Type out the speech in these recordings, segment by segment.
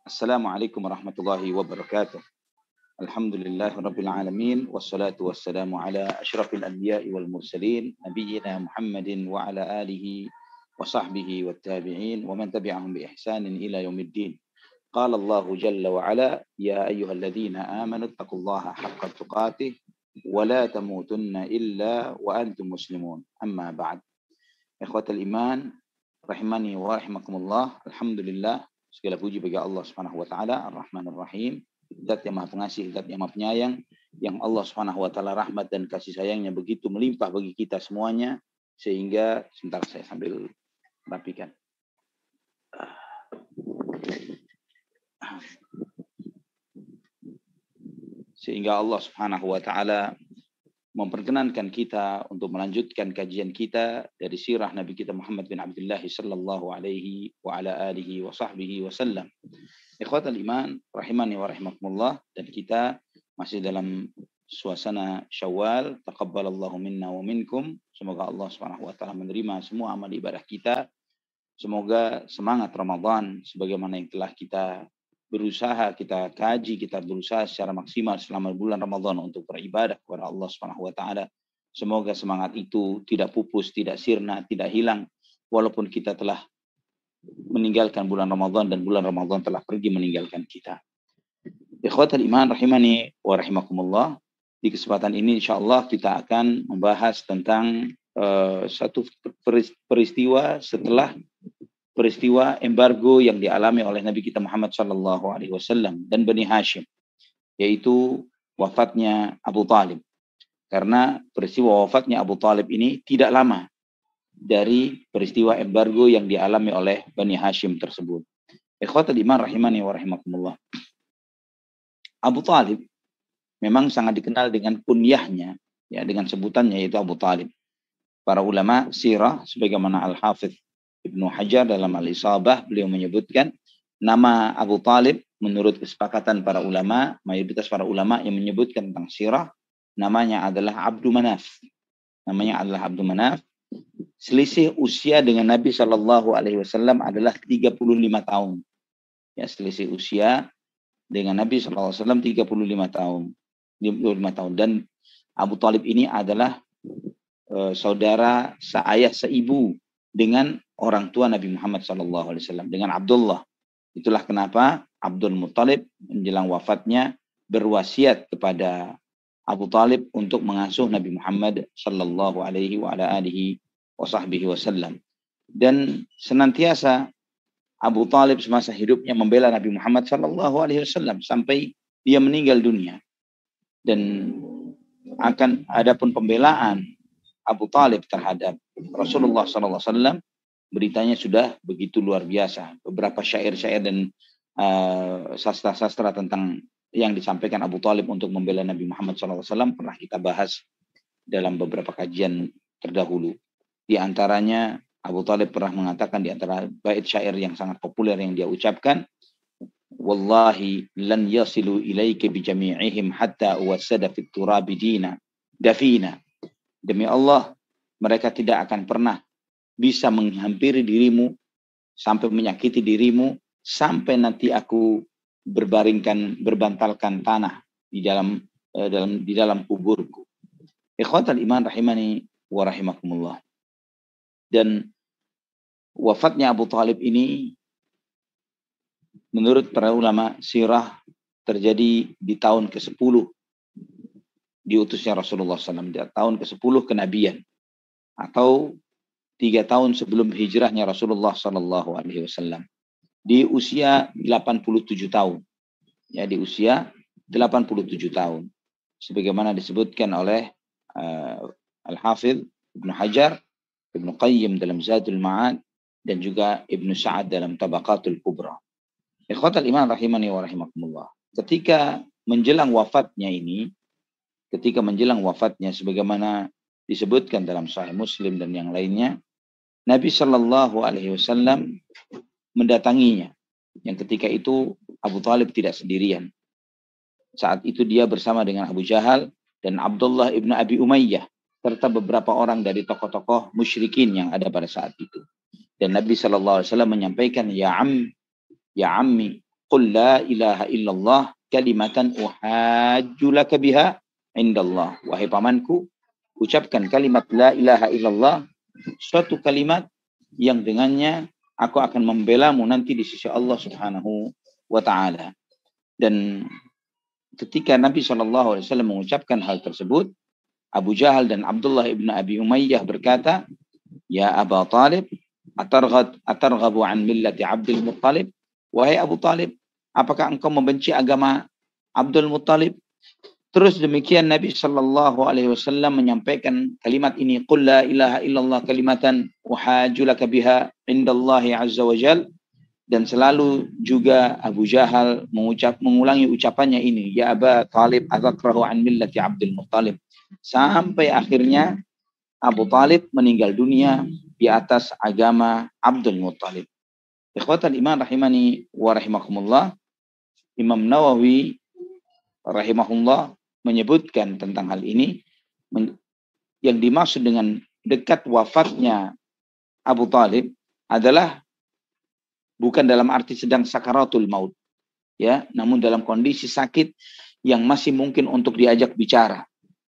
Assalamualaikum warahmatullahi wabarakatuh. Alhamdulillah rabbil alamin wassalatu wassalamu ala asyrafil anbiya'i wal mursalin nabiyyina Muhammadin wa ala alihi wa sahbihi wat tabi'in wa man tabi'ahum bi ihsanin ila yaumiddin. Qala Allah jalla wa ala ya ayyuhalladzina amanu taqullaha haqqa tuqatih wa la tamutunna illa wa antum muslimun. Amma ba'd. Ikhwatal iman rahimani wa rahimakumullah. Alhamdulillah, segala puji bagi Allah Subhanahu wa taala, Ar-Rahmanur Rahim, Zat yang Maha Pengasih, Zat yang Maha Penyayang, yang Allah Subhanahu wa taala rahmat dan kasih sayangnya begitu melimpah bagi kita semuanya, sehingga sebentar saya sambil rapikan. Sehingga Allah Subhanahu wa taala memperkenankan kita untuk melanjutkan kajian kita dari sirah Nabi kita Muhammad bin Abdullah sallallahu alaihi wa ala alihi wa sahbihi wasallam. Ikhwatal iman rahimani wa rahimakumullah, dan kita masih dalam suasana Syawal. Taqabbalallahu minna wa minkum. Semoga Allah Subhanahu wa taala menerima semua amal ibadah kita. Semoga semangat Ramadan sebagaimana yang telah kita berusaha, kita kaji, kita berusaha secara maksimal selama bulan Ramadan untuk beribadah kepada Allah Subhanahu wa taala. Semoga semangat itu tidak pupus, tidak sirna, tidak hilang walaupun kita telah meninggalkan bulan Ramadan dan bulan Ramadan telah pergi meninggalkan kita. Ikhwatal iman rahimani wa rahimakumullah. Di kesempatan ini insyaallah kita akan membahas tentang satu peristiwa setelah peristiwa embargo yang dialami oleh Nabi kita Muhammad sallallahu alaihi wasallam dan Bani Hashim, yaitu wafatnya Abu Talib. Karena peristiwa wafatnya Abu Talib ini tidak lama dari peristiwa embargo yang dialami oleh Bani Hashim tersebut. Ikhwatul iman rahimani wa rahimakumullah. Abu Talib memang sangat dikenal dengan kunyahnya, ya, dengan sebutannya yaitu Abu Talib. Para ulama sirah sebagaimana Al-Hafidz Ibnu Hajar dalam Al-Isabah, beliau menyebutkan nama Abu Talib menurut kesepakatan para ulama, mayoritas para ulama yang menyebutkan tentang sirah, namanya adalah Abdu Manaf. Namanya adalah Abdu Manaf. Selisih usia dengan Nabi Shallallahu Alaihi Wasallam adalah 35 tahun. Ya, selisih usia dengan Nabi Shallallahu Alaihi Wasallam 35 tahun. 25 tahun. Dan Abu Talib ini adalah saudara seayah seibu dengan orang tua Nabi Muhammad SAW, dengan Abdullah. Itulah kenapa Abdul Muttalib menjelang wafatnya berwasiat kepada Abu Talib untuk mengasuh Nabi Muhammad sallallahu alaihi wa ala alihi wa sahbihi wasallam. Dan senantiasa Abu Talib semasa hidupnya membela Nabi Muhammad sallallahu alaihi wasallam sampai dia meninggal dunia. Dan akan adapun pembelaan Abu Talib terhadap Rasulullah sallallahu alaihi wasallam, beritanya sudah begitu luar biasa. Beberapa syair-syair dan sastra-sastra tentang yang disampaikan Abu Talib untuk membela Nabi Muhammad SAW pernah kita bahas dalam beberapa kajian terdahulu. Di antaranya Abu Talib pernah mengatakan di antara bait syair yang sangat populer yang dia ucapkan, wallahi lan yasilu ilaika bijami'ihim hatta wasada fit turabi dina dafina. Demi Allah, mereka tidak akan pernah bisa menghampiri dirimu sampai menyakiti dirimu sampai nanti aku berbantalkan tanah di dalam kuburku. Ikhwatal iman rahimani wa rahimakumullah. Dan wafatnya Abu Talib ini menurut para ulama sirah terjadi di tahun ke-10 diutusnya Rasulullah SAW, di tahun ke-10 kenabian, atau 3 tahun sebelum hijrahnya Rasulullah Sallallahu Alaihi Wasallam, di usia 87 tahun. Ya, di usia 87 tahun. Sebagaimana disebutkan oleh Al-Hafidz Ibnu Hajar, Ibnu Qayyim dalam Zadul Ma'ad, dan juga Ibnu Sa'ad dalam Tabaqatul Kubra. Ikhwatal iman rahimani wa rahimakumullah. Ketika menjelang wafatnya sebagaimana disebutkan dalam Sahih Muslim dan yang lainnya, Nabi Shallallahu Alaihi Wasallam mendatanginya. Yang ketika itu Abu Talib tidak sendirian. Saat itu dia bersama dengan Abu Jahal dan Abdullah ibnu Abi Umayyah serta beberapa orang dari tokoh-tokoh musyrikin yang ada pada saat itu. Dan Nabi Shallallahu Alaihi Wasallam menyampaikan, ya ammi, qul la ilaha illallah kalimatan uhajju laka biha indallah. Wahai pamanku, ucapkan kalimat la ilaha illallah, suatu kalimat yang dengannya aku akan membelamu nanti di sisi Allah Subhanahu wa taala. Dan ketika Nabi SAW mengucapkan hal tersebut, Abu Jahal dan Abdullah ibn Abi Umayyah berkata, "Ya Aba Talib, atarghabu an millati Abdul Muttalib?" Wahai Abu Talib, apakah engkau membenci agama Abdul Muttalib? Terus demikian Nabi SAW menyampaikan kalimat ini, "Qul la ilaha illallah kalimatan uhajju laka biha indallahi azza wa jal." Dan selalu juga Abu Jahal mengulangi ucapannya ini, "Ya Aba Talib, atakrahu an millati Abdul Muttalib." Sampai akhirnya Abu Talib meninggal dunia di atas agama Abdul Muttalib. Ikhwatal iman rahimani wa rahimakumullah, Imam Nawawi rahimahullah menyebutkan tentang hal ini, yang dimaksud dengan dekat wafatnya Abu Talib adalah bukan dalam arti sedang sakaratul maut, ya, namun dalam kondisi sakit yang masih mungkin untuk diajak bicara.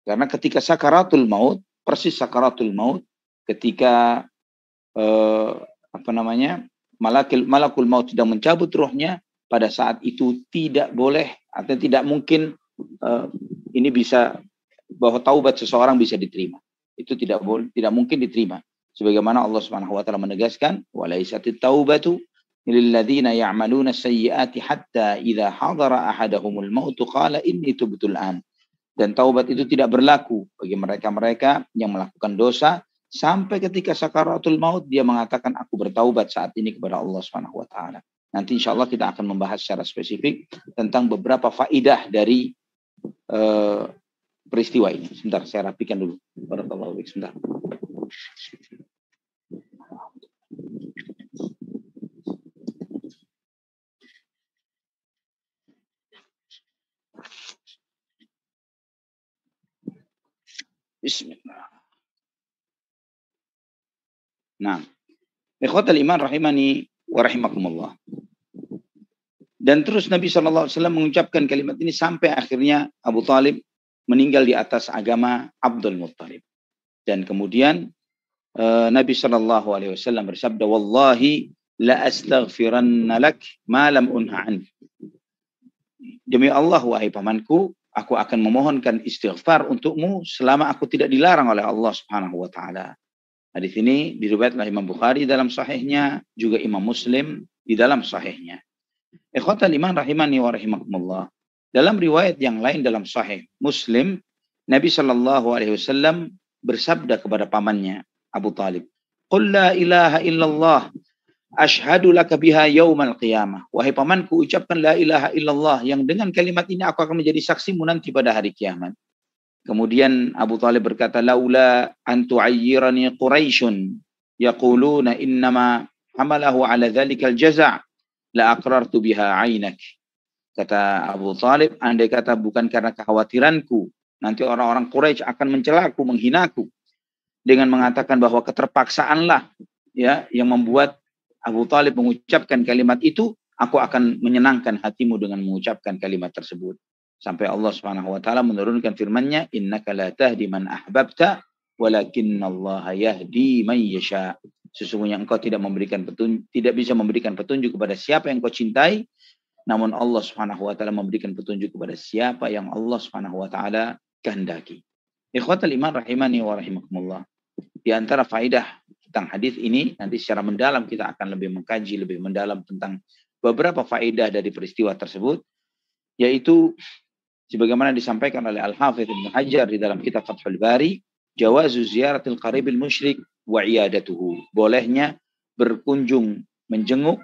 Karena ketika sakaratul maut, persis sakaratul maut, ketika malakul maut sedang mencabut ruhnya, pada saat itu tidak boleh atau tidak mungkin ini bisa bahwa taubat seseorang bisa diterima. Itu tidak mungkin diterima. Sebagaimana Allah Subhanahu wa taala menegaskan, "Walaisatit taubatu lil ladzina ya'maluna sayyi'ati hatta idza hadara ahadahumul maut qala inni tubtu an." Dan taubat itu tidak berlaku bagi mereka-mereka yang melakukan dosa sampai ketika sakaratul maut dia mengatakan, "Aku bertaubat saat ini kepada Allah Subhanahu wa taala." Nanti insya Allah kita akan membahas secara spesifik tentang beberapa faidah dari peristiwa ini. Sebentar, saya rapikan dulu. Barakallahu fiik. Sebentar. Bismillah. Nah, ikhwatal iman rahimani wa rahimakumullah. Dan terus Nabi SAW mengucapkan kalimat ini sampai akhirnya Abu Talib meninggal di atas agama Abdul Muttalib. Dan kemudian Nabi SAW bersabda, "Wallahi la astaghfiranna lak ma lam unha an." Demi Allah, wahai pamanku, aku akan memohonkan istighfar untukmu selama aku tidak dilarang oleh Allah Subhanahu wa taala. Hadis ini diriwayatkan oleh Imam Bukhari dalam sahihnya, juga Imam Muslim di dalam sahihnya. Ikhwatal iman rahimani wa rahimakumullah. Dalam riwayat yang lain dalam sahih Muslim, Nabi SAW bersabda kepada pamannya Abu Talib, "Qul la ilaha illallah ashhadu laka biha yaumal qiyamah." Wahai pamanku, ucapkan la ilaha illallah, yang dengan kalimat ini aku akan menjadi saksimu nanti pada hari kiamat. Kemudian Abu Talib berkata, "Laula an tu'ayyirani Quraisyun yaquluna innama hamalahu ala dhalikal jaza' la aqrartu biha 'ainak." Kata Abu Talib, andai kata bukan karena kekhawatiranku nanti orang-orang Quraisy akan mencelaku, menghinaku dengan mengatakan bahwa keterpaksaanlah ya yang membuat Abu Talib mengucapkan kalimat itu, aku akan menyenangkan hatimu dengan mengucapkan kalimat tersebut. Sampai Allah Subhanahu wa taala menurunkan firman-Nya, "Innaka la tahdi man ahbabta, walakinallaha yahdi man yasha." Sesungguhnya engkau tidak bisa memberikan petunjuk kepada siapa yang kau cintai, namun Allah Subhanahu wa taala memberikan petunjuk kepada siapa yang Allah Subhanahu wa taala kehendaki. Ikhwatal iman rahimani wa rahimakumullah. Di antara faidah tentang hadis ini, nanti secara mendalam kita akan lebih mengkaji lebih mendalam tentang beberapa faidah dari peristiwa tersebut, yaitu sebagaimana disampaikan oleh Al-Hafidz Ibnu Hajar di dalam kitab Fathul Bari, jawazu ziyaratil qaribil musyrik wa iyadatuhu. Bolehnya berkunjung menjenguk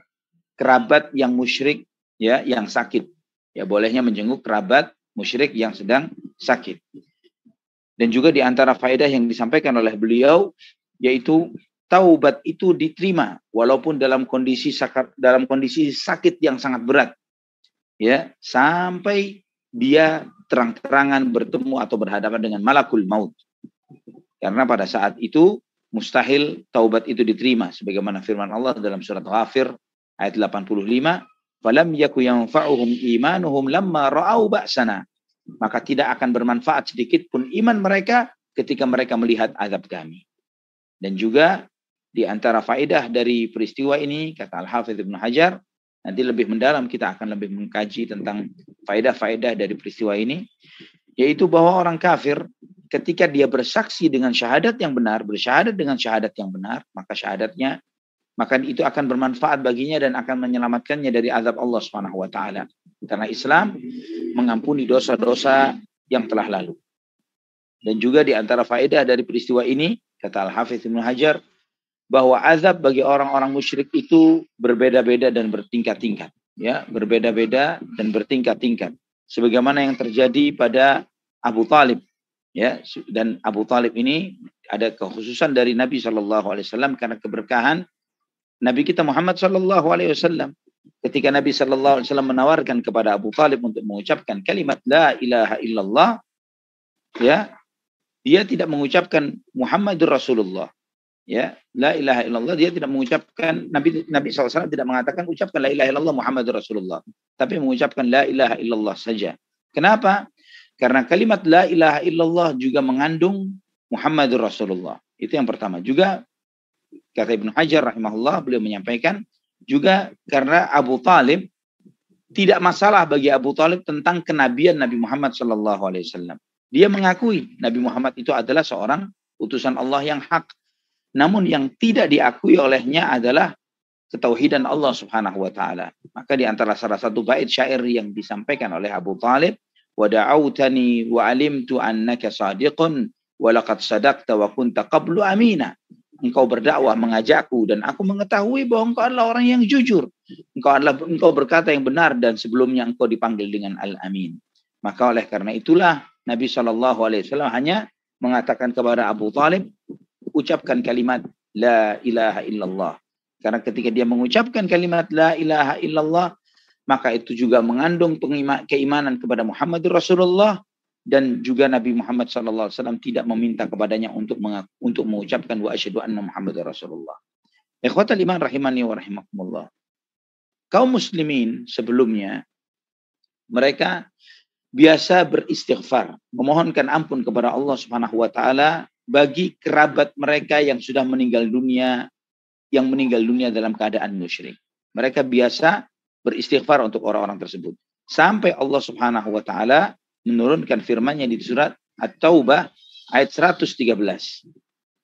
kerabat yang musyrik, ya, yang sakit. Ya, bolehnya menjenguk kerabat musyrik yang sedang sakit. Dan juga di antara faedah yang disampaikan oleh beliau, yaitu taubat itu diterima walaupun dalam kondisi sakit yang sangat berat. Ya, sampai dia terang-terangan bertemu atau berhadapan dengan malakul maut. Karena pada saat itu mustahil taubat itu diterima. Sebagaimana firman Allah dalam surat Ghafir ayat 85, falam yaku yanfa'uhum imanuhum lamma ra'au ba'sana. Maka tidak akan bermanfaat sedikit pun iman mereka ketika mereka melihat azab kami. Dan juga di antara faedah dari peristiwa ini, kata Al-Hafidz Ibnu Hajar, nanti lebih mendalam kita akan lebih mengkaji tentang faedah-faedah dari peristiwa ini, yaitu bahwa orang kafir ketika dia bersaksi dengan syahadat yang benar, bersyahadat dengan syahadat yang benar, maka itu akan bermanfaat baginya dan akan menyelamatkannya dari azab Allah Subhanahu wa taala. Karena Islam mengampuni dosa-dosa yang telah lalu. Dan juga di antara faedah dari peristiwa ini, kata Al-Hafidz Ibnu Hajar, bahwa azab bagi orang-orang musyrik itu berbeda-beda dan bertingkat-tingkat, ya, berbeda-beda dan bertingkat-tingkat. Sebagaimana yang terjadi pada Abu Talib, ya, dan Abu Talib ini ada kekhususan dari Nabi SAW karena keberkahan Nabi kita Muhammad SAW. Ketika Nabi SAW menawarkan kepada Abu Talib untuk mengucapkan kalimat la ilaha illallah, ya, dia tidak mengucapkan Muhammadur Rasulullah. Ya, la ilaha illallah, dia tidak mengucapkan, Nabi SAW tidak mengatakan ucapkan la ilaha illallah Muhammadur Rasulullah, tapi mengucapkan la ilaha illallah saja. Kenapa? Karena kalimat la ilaha illallah juga mengandung Muhammadur Rasulullah. Itu yang pertama. Juga kata Ibnu Hajar rahimahullah, beliau menyampaikan juga karena Abu Talib, tidak masalah bagi Abu Talib tentang kenabian Nabi Muhammad SAW. Dia mengakui Nabi Muhammad itu adalah seorang utusan Allah yang hak. Namun yang tidak diakui olehnya adalah ketauhidan Allah Subhanahu wa taala. Maka di antara salah satu bait syair yang disampaikan oleh Abu Talib, wa da'autani wa alimtu annaka sadiqun wa laqad sadaqta wa kunta qablu amina. Engkau berdakwah mengajakku dan aku mengetahui bahwa engkau adalah orang yang jujur. Engkau berkata yang benar dan sebelumnya engkau dipanggil dengan Al-Amin. Maka oleh karena itulah Nabi SAW hanya mengatakan kepada Abu Talib, ucapkan kalimat la ilaha illallah. Karena ketika dia mengucapkan kalimat la ilaha illallah, maka itu juga mengandung keimanan kepada Muhammadur Rasulullah, dan juga Nabi Muhammad SAW tidak meminta kepadanya untuk mengucapkan wa asyhadu anna Muhammadar Rasulullah. Ikhwatal iman rahimani wa rahimakumullah. Kaum muslimin sebelumnya mereka biasa beristighfar, memohonkan ampun kepada Allah Subhanahu wa taala bagi kerabat mereka yang sudah meninggal dunia, dalam keadaan musyrik. Mereka biasa beristighfar untuk orang-orang tersebut. Sampai Allah Subhanahu wa taala menurunkan firman-Nya di surat At-Taubah ayat 113.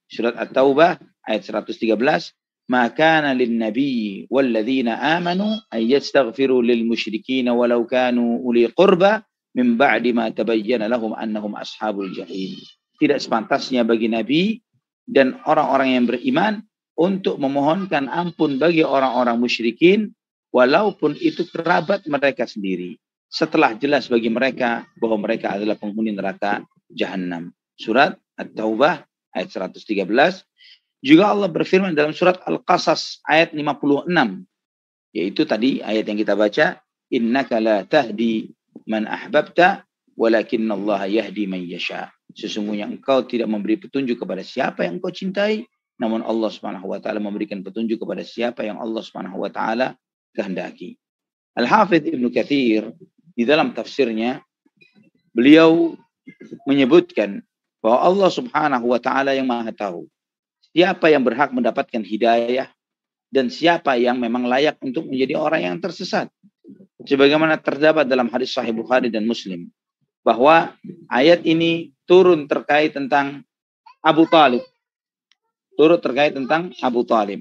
Surat At-Taubah ayat 113, "Ma kana lin-nabiyyi wal-ladzina amanu ay yastaghfiru lil musyrikeen walau kanu uli qurba min ba'di ma tabayyana lahum annahum ashabul jahim." Tidak sepantasnya bagi Nabi dan orang-orang yang beriman untuk memohonkan ampun bagi orang-orang musyrikin walaupun itu kerabat mereka sendiri, setelah jelas bagi mereka bahwa mereka adalah penghuni neraka Jahannam. Surat At-Taubah ayat 113. Juga Allah berfirman dalam surat Al-Qasas ayat 56. Yaitu tadi ayat yang kita baca, innaka la tahdi man ahbabta walakinallaha yahdi man yasha. Sesungguhnya engkau tidak memberi petunjuk kepada siapa yang engkau cintai, namun Allah Subhanahu wa taala memberikan petunjuk kepada siapa yang Allah Subhanahu wa taala kehendaki. Al-Hafidz Ibnu Katsir di dalam tafsirnya, beliau menyebutkan bahwa Allah Subhanahu wa taala yang Maha tahu siapa yang berhak mendapatkan hidayah dan siapa yang memang layak untuk menjadi orang yang tersesat. Sebagaimana terdapat dalam hadis Sahih Bukhari dan Muslim bahwa ayat ini turun terkait tentang Abu Talib. Turut terkait tentang Abu Talib,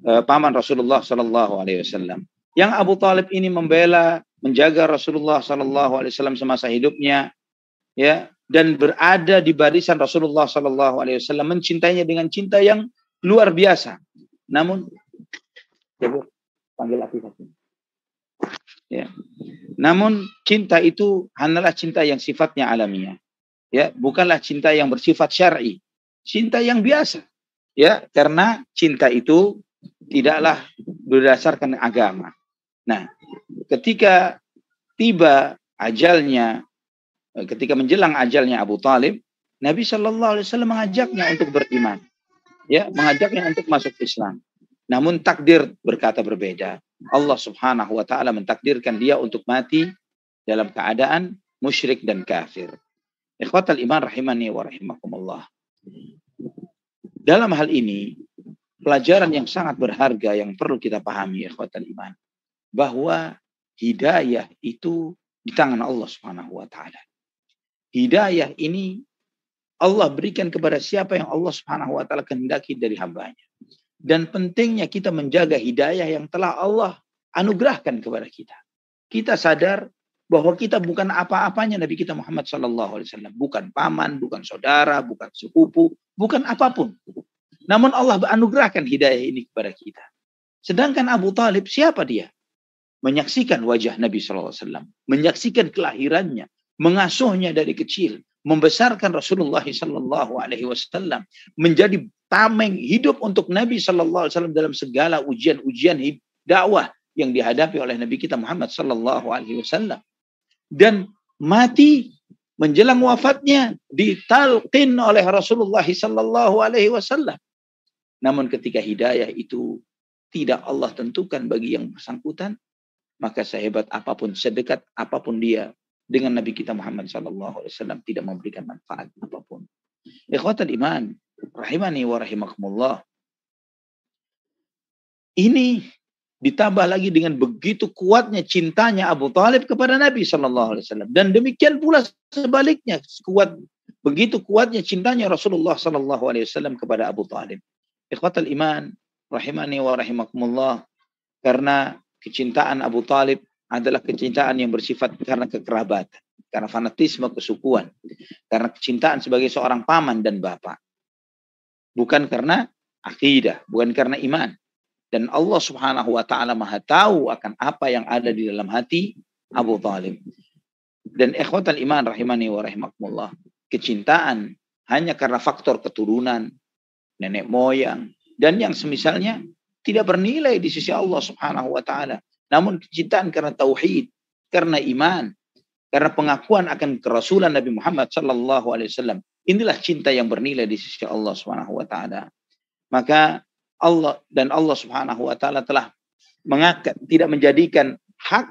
paman Rasulullah Sallallahu Alaihi Wasallam. Yang Abu Talib ini membela, menjaga Rasulullah Sallallahu Alaihi Wasallam semasa hidupnya, ya, dan berada di barisan Rasulullah Sallallahu Alaihi Wasallam, mencintainya dengan cinta yang luar biasa. Namun, panggil aplikasi. Ya. Namun cinta itu hanyalah cinta yang sifatnya alamiah, ya, bukanlah cinta yang bersifat syar'i, cinta yang biasa, ya, karena cinta itu tidaklah berdasarkan agama. Nah, ketika tiba ajalnya, ketika menjelang ajalnya Abu Talib, Nabi Shallallahu Alaihi Wasallam mengajaknya untuk beriman, ya, mengajaknya untuk masuk Islam. Namun takdir berkata berbeda. Allah Subhanahu wa taala mentakdirkan dia untuk mati dalam keadaan musyrik dan kafir. Ikhwatal iman rahimani wa rahimakumullah. Dalam hal ini, pelajaran yang sangat berharga yang perlu kita pahami, ikhwatal iman, bahwa hidayah itu di tangan Allah Subhanahu wa taala. Hidayah ini Allah berikan kepada siapa yang Allah Subhanahu wa taala kehendaki dari hambanya. Dan pentingnya kita menjaga hidayah yang telah Allah anugerahkan kepada kita. Kita sadar bahwa kita bukan apa-apanya Nabi kita Muhammad sallallahu alaihi wasallam, bukan paman, bukan saudara, bukan sepupu, bukan apapun. Namun Allah anugerahkan hidayah ini kepada kita. Sedangkan Abu Talib, siapa dia? Menyaksikan wajah Nabi sallallahu alaihi wasallam, menyaksikan kelahirannya, mengasuhnya dari kecil, membesarkan Rasulullah sallallahu alaihi wasallam, menjadi tameng hidup untuk Nabi sallallahu alaihi wasallam dalam segala ujian-ujian dakwah yang dihadapi oleh Nabi kita Muhammad sallallahu alaihi wasallam. Dan mati menjelang wafatnya ditalqin oleh Rasulullah sallallahu alaihi wasallam. Namun ketika hidayah itu tidak Allah tentukan bagi yang bersangkutan, maka sehebat apapun, sedekat apapun dia dengan Nabi kita Muhammad sallallahu alaihi wasallam tidak memberikan manfaat apapun. Ikhwatal iman rahimani wa rahimakumullah. Ini ditambah lagi dengan begitu kuatnya cintanya Abu Talib kepada Nabi sallallahu alaihi wasallam, dan demikian pula sebaliknya, begitu kuatnya cintanya Rasulullah sallallahu alaihi wasallam kepada Abu Talib. Ikhwatal iman rahimani wa rahimakumullah, karena kecintaan Abu Talib adalah kecintaan yang bersifat karena kekerabatan, karena fanatisme kesukuan, karena kecintaan sebagai seorang paman dan bapak, bukan karena akidah, bukan karena iman. Dan Allah Subhanahu wa taala Maha tahu akan apa yang ada di dalam hati Abu Talib. Dan ikhwatal iman rahimani wa rahimakumullah, kecintaan hanya karena faktor keturunan, nenek moyang, dan yang semisalnya tidak bernilai di sisi Allah Subhanahu wa taala. Namun kecintaan karena tauhid, karena iman, karena pengakuan akan kerasulan Nabi Muhammad sallallahu alaihi wasallam, inilah cinta yang bernilai di sisi Allah Subhanahu wa taala. Maka Allah Subhanahu wa taala telah mengangkat, tidak menjadikan hak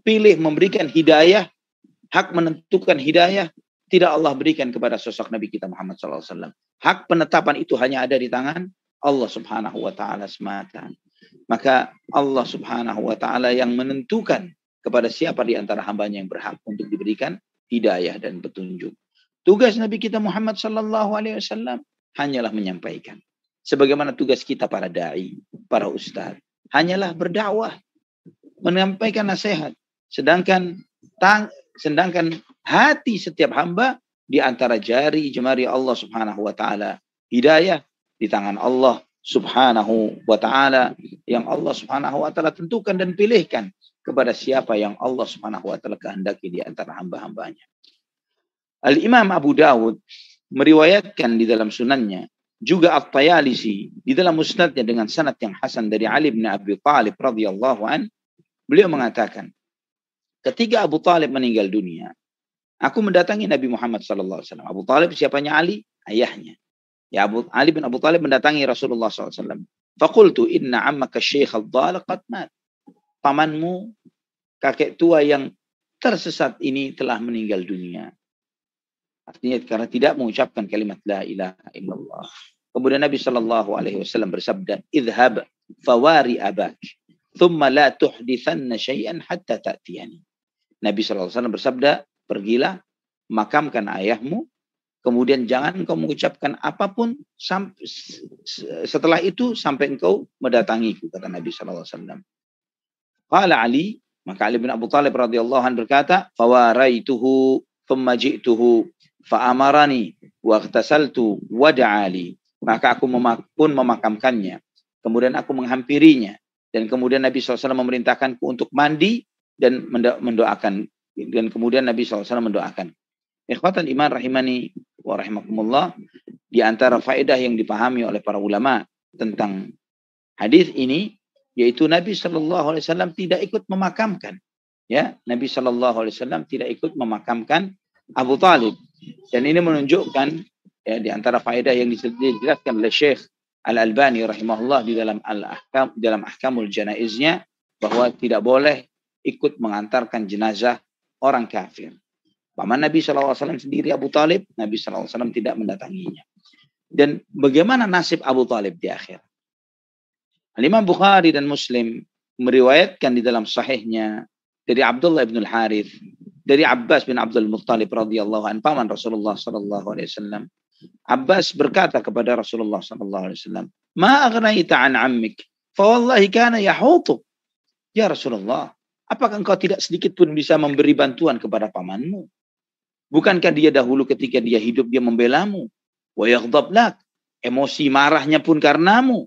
pilih memberikan hidayah, hak menentukan hidayah, tidak Allah berikan kepada sosok Nabi kita Muhammad sallallahu alaihi wasallam. Hak penetapan itu hanya ada di tangan Allah Subhanahu wa taala semata. Maka Allah Subhanahu wa taala yang menentukan kepada siapa di antara hambanya yang berhak untuk diberikan hidayah dan petunjuk. Tugas Nabi kita Muhammad sallallahu alaihi wasallam hanyalah menyampaikan. Sebagaimana tugas kita para dai, para ustadz, hanyalah berdakwah, menyampaikan nasihat. Sedangkan hati setiap hamba di antara jari jemari Allah Subhanahu wa taala. Hidayah di tangan Allah Subhanahu wa taala, yang Allah Subhanahu wa taala tentukan dan pilihkan kepada siapa yang Allah Subhanahu wa taala kehendaki di antara hamba-hambanya. Al-Imam Abu Dawud meriwayatkan di dalam sunannya, juga At-Tayalisi di dalam musnadnya dengan sanad yang hasan dari Ali bin Abi Thalib radhiyallahu an, beliau mengatakan, ketika Abu Talib meninggal dunia, aku mendatangi Nabi Muhammad sallallahu alaihi wasallam. Abu Talib siapanya? Ali, ayahnya. Ya, Ali bin Abu Talib mendatangi Rasulullah sallallahu alaihi wasallam. Faqultu inna ammaka Syekh ad-Dal qad mat. Pamanmu, kakek tua yang tersesat ini telah meninggal dunia. Artinya karena tidak mengucapkan kalimat la ilaha illallah. Kemudian Nabi sallallahu alaihi wasallam bersabda, "Idhhab fawari abak, thumma la tuhdithanna syai'an hatta ta'tiyani." Nabi sallallahu alaihi wasallam bersabda, "Pergilah, makamkan ayahmu, kemudian jangan engkau mengucapkan apapun setelah itu sampai engkau mendatangiku," kata Nabi sallallahu alaihi wasallam. Qala Ali, maka Ali bin Abu Thalib radhiyallahu anhu berkata, "Fawaraituhu thumma ji'tuhu fa'amarani wa ightasaltu wa da'ali." Maka aku pun memakamkannya, kemudian aku menghampirinya, dan kemudian Nabi SAW memerintahkanku untuk mandi dan mendoakan, dan kemudian Nabi SAW mendoakan. Ikhwatan iman rahimani wa rahimakumullah, di antara faedah yang dipahami oleh para ulama tentang hadis ini, yaitu Nabi SAW tidak ikut memakamkan, ya, Nabi SAW tidak ikut memakamkan Abu Talib. Dan ini menunjukkan, ya, di antara faedah yang dijelaskan oleh Syekh Al-Albani rahimahullah di dalam Al-Ahkam, dalam Ahkamul Janaiznya, bahwa tidak boleh ikut mengantarkan jenazah orang kafir. Paman Nabi SAW sendiri Abu Talib, Nabi SAW tidak mendatanginya. Dan bagaimana nasib Abu Talib di akhir? Imam Bukhari dan Muslim meriwayatkan di dalam sahihnya dari Abdullah bin Al-Harith, dari Abbas bin Abdul Muttalib radhiyallahu anhu, paman Rasulullah sallallahu alaihi wasallam. Abbas berkata kepada Rasulullah sallallahu alaihi wasallam, "Ma aghnaita an ammik, fa wallahi kana yahutu." Ya Rasulullah, apakah engkau tidak sedikit pun bisa memberi bantuan kepada pamanmu? Bukankah dia dahulu ketika dia hidup dia membelamu? Wa yaghdab lak, emosi marahnya pun karenamu.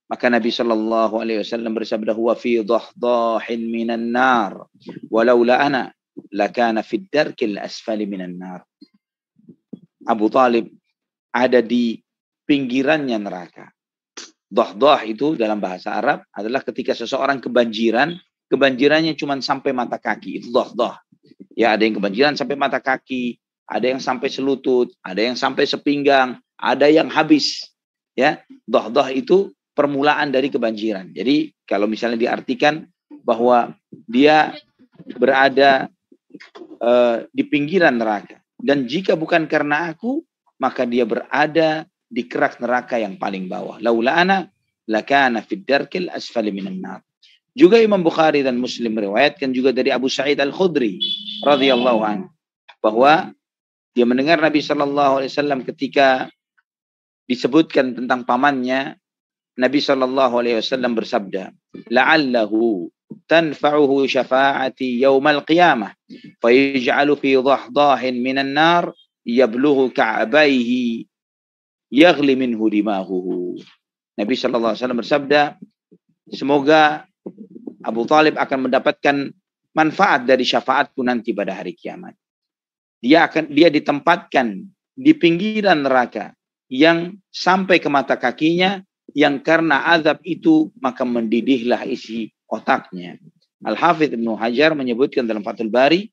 Maka Nabi sallallahu alaihi wasallam bersabda, "Huwa fi dhahdahin minan nar, walaula ana lakana fid darkil asfali minan nar." Abu Talib ada di pinggirannya neraka. Dhahdah itu dalam bahasa Arab adalah ketika seseorang kebanjiran, kebanjirannya cuma sampai mata kaki, itu dhahdah. Ya, ada yang kebanjiran sampai mata kaki, ada yang sampai selutut, ada yang sampai sepinggang, ada yang habis. Ya, dhahdah itu permulaan dari kebanjiran. Jadi kalau misalnya diartikan bahwa dia berada di pinggiran neraka, dan jika bukan karena aku, maka dia berada di kerak neraka yang paling bawah. Laula ana lakana fid darkil asfali minan nar. Juga Imam Bukhari dan Muslim meriwayatkan juga dari Abu Sa'id Al-Khudri radhiyallahu anhu bahwa dia mendengar Nabi sallallahu alaihi wasallam ketika disebutkan tentang pamannya, Nabi sallallahu alaihi wasallam bersabda, "La'allahu tanfa'uhu syafa'ati yaumal qiyamah, fayaj'alu fi dhahdahin minan nar yablughu ka'baihi yaghli minhu dimaghuhu." Nabi sallallahu alaihi wasallam bersabda, semoga Abu Talib akan mendapatkan manfaat dari syafaatku nanti pada hari kiamat. Dia ditempatkan di pinggiran neraka yang sampai ke mata kakinya, yang karena azab itu maka mendidihlah isi otaknya. Al-Hafidh Ibnu Hajar menyebutkan dalam Fathul Bari,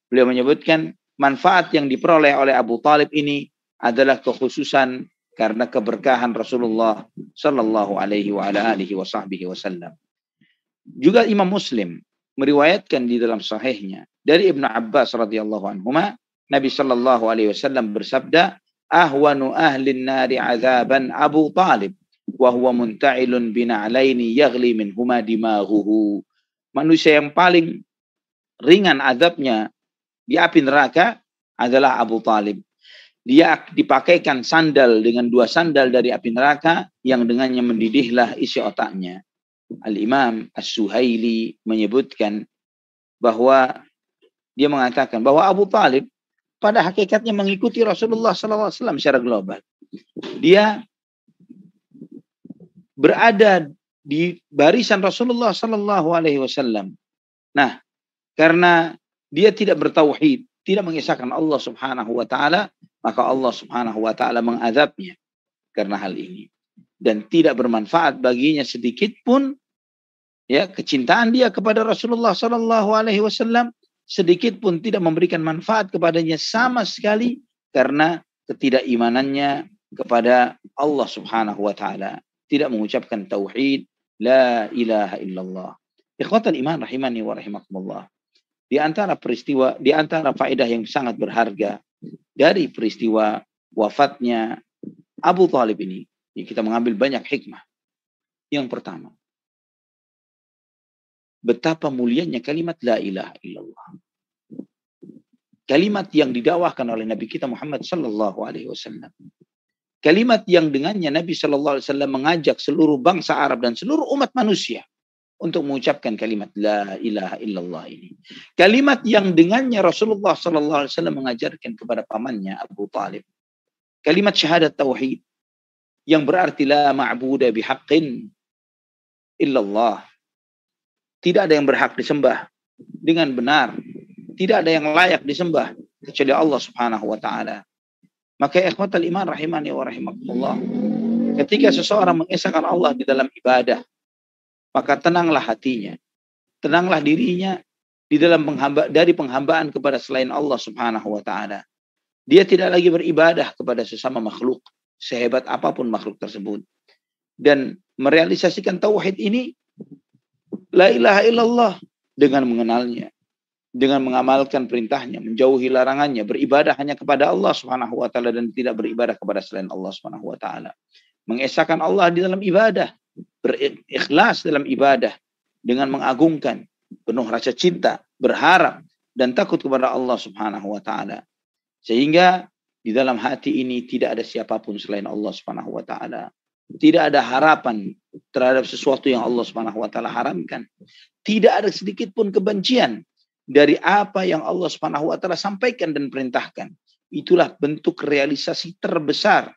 beliau menyebutkan manfaat yang diperoleh oleh Abu Talib ini adalah kekhususan karena keberkahan Rasulullah sallallahu alaihi wa ala alihi wasallam. Juga Imam Muslim meriwayatkan di dalam sahihnya dari Ibnu Abbas radhiyallahu anhuma, Nabi sallallahu alaihi wasallam bersabda, "Ahwanu ahlin nari azaban Abu Talib wa huwa munta'ilun bina'laini yaghli minhuma dimaghuhu." Manusia yang paling ringan azabnya di api neraka adalah Abu Talib. Dia dipakaikan sandal dengan dua sandal dari api neraka yang dengannya mendidihlah isi otaknya. Al-Imam As-Suhaili menyebutkan bahwa dia mengatakan bahwa Abu Talib pada hakikatnya mengikuti Rasulullah SAW secara global. Dia berada di barisan Rasulullah SAW. Nah, karena dia tidak bertauhid, tidak mengisahkan Allah Subhanahu wa taala, maka Allah Subhanahu wa taala mengazabnya karena hal ini. Dan tidak bermanfaat baginya sedikit pun ya kecintaan dia kepada Rasulullah SAW, sedikit pun tidak memberikan manfaat kepadanya sama sekali karena ketidakimanannya kepada Allah Subhanahu wa taala, tidak mengucapkan tauhid la ilaha illallah. Ikhwatal iman rahimani wa rahimakumullah. Di antara faedah yang sangat berharga dari peristiwa wafatnya Abu Talib ini, kita mengambil banyak hikmah. Yang pertama, betapa mulianya kalimat la ilaha illallah. Kalimat yang didakwahkan oleh Nabi kita Muhammad sallallahu alaihi wasallam. Kalimat yang dengannya Nabi sallallahu alaihi wasallam mengajak seluruh bangsa Arab dan seluruh umat manusia untuk mengucapkan kalimat la ilaha illallah ini. Kalimat yang dengannya Rasulullah sallallahu alaihi wasallam mengajarkan kepada pamannya Abu Talib kalimat syahadat tauhid yang berarti la ma'budu bihaqqin illallah. Tidak ada yang berhak disembah dengan benar, tidak ada yang layak disembah kecuali Allah Subhanahu wa taala. Maka ikhwatal iman rahimani wa rahimakumullah, ketika seseorang mengesahkan Allah di dalam ibadah, maka tenanglah hatinya, tenanglah dirinya di dalam dari penghambaan kepada selain Allah Subhanahu wa taala. Dia tidak lagi beribadah kepada sesama makhluk, sehebat apapun makhluk tersebut. Dan merealisasikan tauhid ini La ilaha illallah dengan mengenalnya, dengan mengamalkan perintahnya, menjauhi larangannya, beribadah hanya kepada Allah Subhanahu wa taala dan tidak beribadah kepada selain Allah Subhanahu wa taala. Mengesahkan Allah di dalam ibadah, berikhlas dalam ibadah dengan mengagungkan, penuh rasa cinta, berharap dan takut kepada Allah Subhanahu wa taala. Sehingga di dalam hati ini tidak ada siapapun selain Allah Subhanahu wa taala. Tidak ada harapan terhadap sesuatu yang Allah Subhanahu wa taala haramkan. Tidak ada sedikit pun kebencian dari apa yang Allah Subhanahu wa taala sampaikan dan perintahkan. Itulah bentuk realisasi terbesar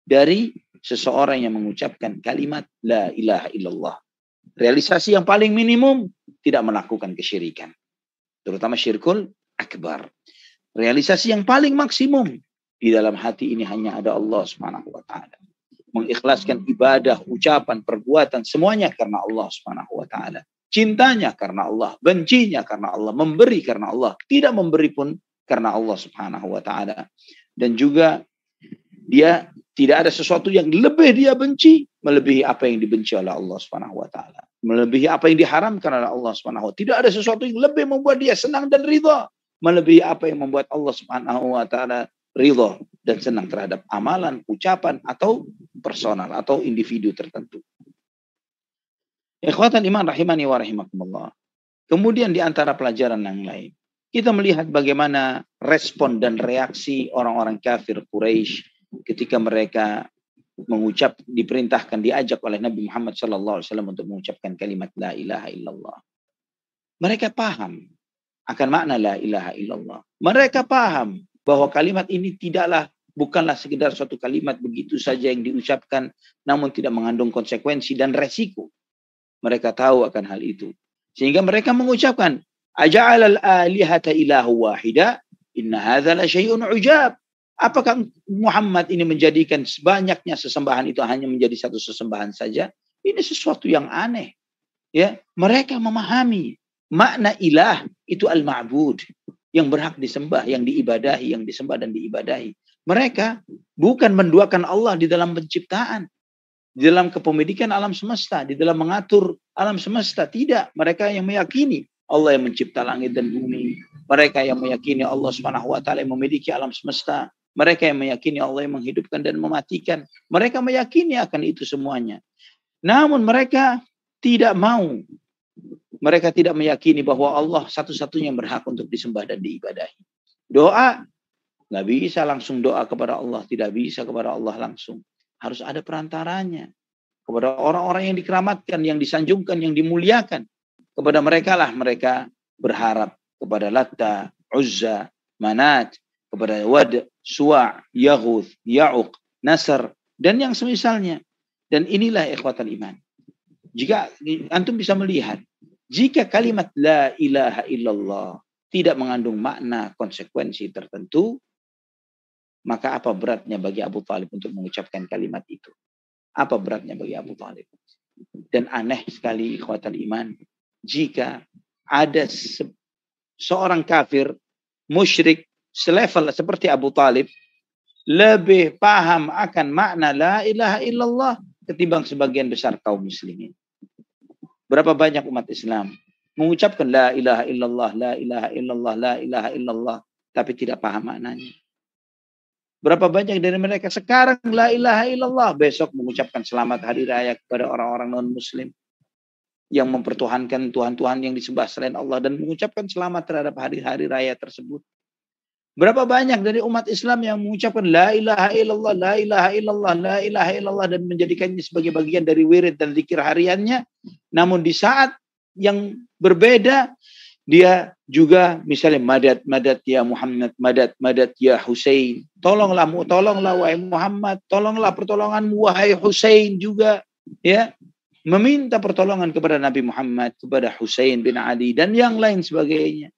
dari seseorang yang mengucapkan kalimat la ilaha illallah. Realisasi yang paling minimum tidak melakukan kesyirikan, terutama syirkul akbar. Realisasi yang paling maksimum di dalam hati ini hanya ada Allah Subhanahu wa taala. Mengikhlaskan ibadah, ucapan, perbuatan semuanya karena Allah Subhanahu wa taala. Cintanya karena Allah, bencinya karena Allah, memberi karena Allah, tidak memberi pun karena Allah Subhanahu wa taala. Dan juga dia tidak ada sesuatu yang lebih dia benci melebihi apa yang dibenci oleh Allah Subhanahu wa taala. Melebihi apa yang diharamkan oleh Allah Subhanahu wa taala. Tidak ada sesuatu yang lebih membuat dia senang dan ridha melebihi apa yang membuat Allah Subhanahu wa taala ridha dan senang terhadap amalan, ucapan atau personal atau individu tertentu. Ikhwatan iman rahimani wa rahimakumullah. Kemudian di antara pelajaran yang lain, kita melihat bagaimana respon dan reaksi orang-orang kafir Quraisy ketika mereka diperintahkan, diajak oleh Nabi Muhammad SAW untuk mengucapkan kalimat la ilaha illallah. Mereka paham akan makna la ilaha illallah. Mereka paham bahwa kalimat ini bukanlah sekedar suatu kalimat begitu saja yang diucapkan namun tidak mengandung konsekuensi dan resiko. Mereka tahu akan hal itu. Sehingga mereka mengucapkan aja'alal alihata ilahu wahida inna hadza la syai'un ujab. Apakah Muhammad ini menjadikan sebanyaknya sesembahan itu hanya menjadi satu sesembahan saja? Ini sesuatu yang aneh. Ya, mereka memahami makna ilah itu al-ma'bud, yang berhak disembah, yang diibadahi, yang disembah dan diibadahi. Mereka bukan menduakan Allah di dalam penciptaan, di dalam kepemilikan alam semesta, di dalam mengatur alam semesta. Tidak, mereka yang meyakini Allah yang mencipta langit dan bumi. Mereka yang meyakini Allah Subhanahu wa taala yang memiliki alam semesta. Mereka yang meyakini Allah yang menghidupkan dan mematikan. Mereka meyakini akan itu semuanya. Namun mereka tidak mau. Mereka tidak meyakini bahwa Allah satu-satunya yang berhak untuk disembah dan diibadahi. Doa, nggak bisa langsung doa kepada Allah. Tidak bisa kepada Allah langsung. Harus ada perantaranya. Kepada orang-orang yang dikeramatkan, yang disanjungkan, yang dimuliakan. Kepada mereka lah mereka berharap. Kepada Latta, Uzza, Manat, kepada Wad, Suwa', Yaghuth, Ya'uq, Nasr, dan yang semisalnya. Dan inilah ikhwatal iman. Jika antum bisa melihat, jika kalimat la ilaha illallah tidak mengandung makna konsekuensi tertentu, maka apa beratnya bagi Abu Talib untuk mengucapkan kalimat itu? Apa beratnya bagi Abu Talib? Dan aneh sekali ikhwatal iman, jika ada seorang kafir, musyrik, selevel seperti Abu Talib, lebih paham akan makna la ilaha illallah ketimbang sebagian besar kaum muslimin. Berapa banyak umat Islam mengucapkan la ilaha illallah, la ilaha illallah, la ilaha illallah, tapi tidak paham maknanya. Berapa banyak dari mereka sekarang la ilaha illallah, besok mengucapkan selamat hari raya kepada orang-orang non-muslim yang mempertuhankan Tuhan-Tuhan yang disembah selain Allah dan mengucapkan selamat terhadap hari-hari raya tersebut. Berapa banyak dari umat Islam yang mengucapkan la ilaha illallah, la ilaha illallah, la ilaha illallah dan menjadikannya sebagai bagian dari wirid dan zikir hariannya. Namun di saat yang berbeda, dia juga misalnya madad ya Muhammad, madad ya Husain. Tolonglah wahai Muhammad, tolonglah pertolonganmu wahai Husain juga. Ya, meminta pertolongan kepada Nabi Muhammad, kepada Husain bin Ali dan yang lain sebagainya.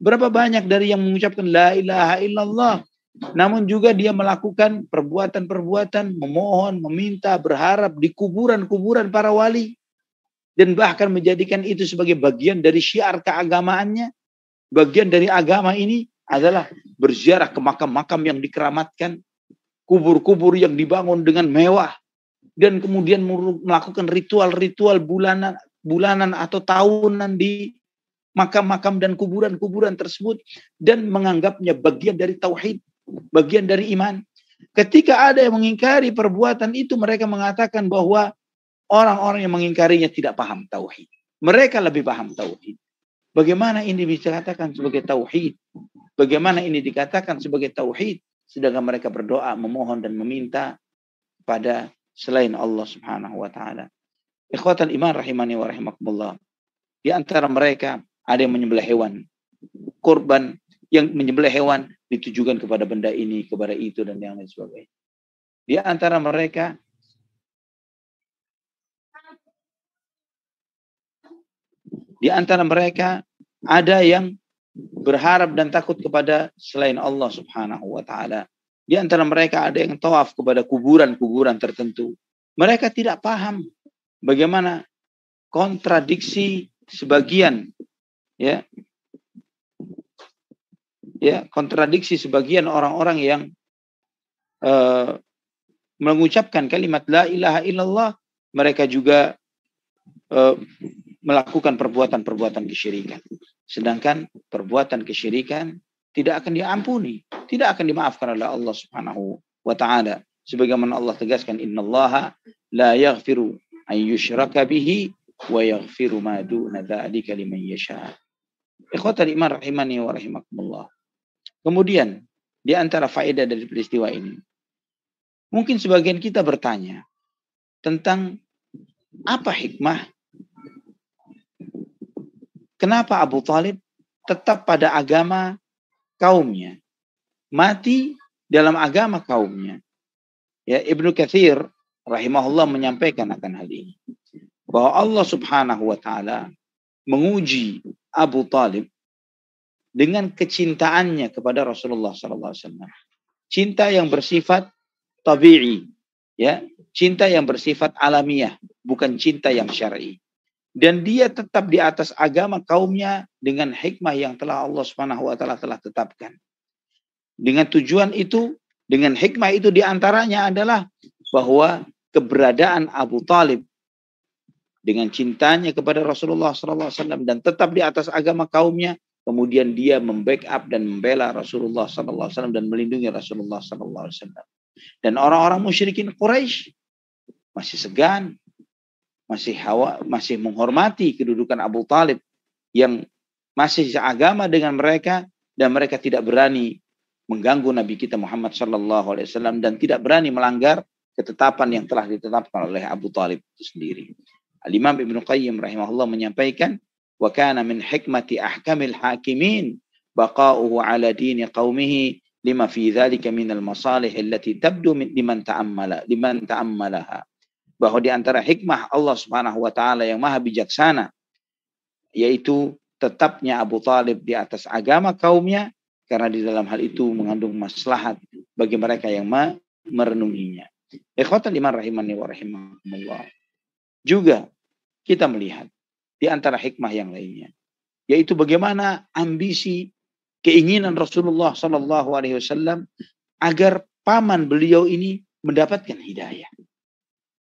Berapa banyak dari yang mengucapkan la ilaha illallah, namun juga dia melakukan perbuatan-perbuatan, memohon, meminta, berharap di kuburan-kuburan para wali. Dan bahkan menjadikan itu sebagai bagian dari syiar keagamaannya. Bagian dari agama ini adalah berziarah ke makam-makam yang dikeramatkan. Kubur-kubur yang dibangun dengan mewah. Dan kemudian melakukan ritual-ritual bulanan bulanan atau tahunan di makam-makam dan kuburan-kuburan tersebut dan menganggapnya bagian dari tauhid, bagian dari iman. Ketika ada yang mengingkari perbuatan itu, mereka mengatakan bahwa orang-orang yang mengingkarinya tidak paham tauhid. Mereka lebih paham tauhid. Bagaimana ini bisa dikatakan sebagai tauhid? Bagaimana ini dikatakan sebagai tauhid? Sedangkan mereka berdoa, memohon dan meminta pada selain Allah Subhanahu wa taala. Ikhwatal iman rahimani wa rahimakumullah. Di antara mereka ada yang menyembelih hewan kurban, yang menyembelih hewan ditujukan kepada benda ini, kepada itu dan yang lain sebagainya. Di antara mereka ada yang berharap dan takut kepada selain Allah Subhanahu wa taala. Di antara mereka ada yang tawaf kepada kuburan-kuburan tertentu. Mereka tidak paham bagaimana kontradiksi sebagian kontradiksi sebagian orang-orang yang mengucapkan kalimat la ilaha illallah, mereka juga melakukan perbuatan-perbuatan kesyirikan. Sedangkan perbuatan kesyirikan tidak akan diampuni, tidak akan dimaafkan oleh Allah Subhanahu wa taala. Sebagaimana Allah tegaskan, innallaha la yaghfiru an yushraka bihi wa yaghfiru ma duna dzalika liman yasha. Ikhwatal iman rahimani wa rahimakumullah. Kemudian di antara faedah dari peristiwa ini, mungkin sebagian kita bertanya tentang apa hikmah kenapa Abu Thalib tetap pada agama kaumnya, mati dalam agama kaumnya. Ya, Ibnu Katsir rahimahullah menyampaikan akan hal ini, bahwa Allah Subhanahu wa taala menguji Abu Thalib dengan kecintaannya kepada Rasulullah sallallahu alaihi wasallam. Cinta yang bersifat tabi'i, ya, cinta yang bersifat alamiah, bukan cinta yang syar'i. Dan dia tetap di atas agama kaumnya dengan hikmah yang telah Allah Subhanahu wa taala telah tetapkan. Dengan tujuan itu, dengan hikmah itu diantaranya adalah bahwa keberadaan Abu Thalib dengan cintanya kepada Rasulullah SAW dan tetap di atas agama kaumnya, kemudian dia membackup dan membela Rasulullah SAW dan melindungi Rasulullah SAW. Dan orang-orang musyrikin Quraisy masih segan, masih menghormati kedudukan Abu Thalib yang masih seagama dengan mereka, dan mereka tidak berani mengganggu Nabi kita Muhammad SAW dan tidak berani melanggar ketetapan yang telah ditetapkan oleh Abu Thalib itu sendiri. Al-Imam Ibnu Qayyim rahimahullah menyampaikan, wa kana min hikmati ahkamil hakimin baqa'uhu ala dini qaumihi lima fi dzalika minal masalih allati tabdu liman ta'ammalaha. Bahwa di antara hikmah Allah Subhanahu wa taala yang maha bijaksana, yaitu tetapnya Abu Thalib di atas agama kaumnya, karena di dalam hal itu mengandung maslahat bagi mereka yang merenunginya. Ikhwatal iman rahimani wa rahimakumullah. Juga kita melihat di antara hikmah yang lainnya, yaitu bagaimana ambisi, keinginan Rasulullah sallallahu alaihi wasallam agar paman beliau ini mendapatkan hidayah.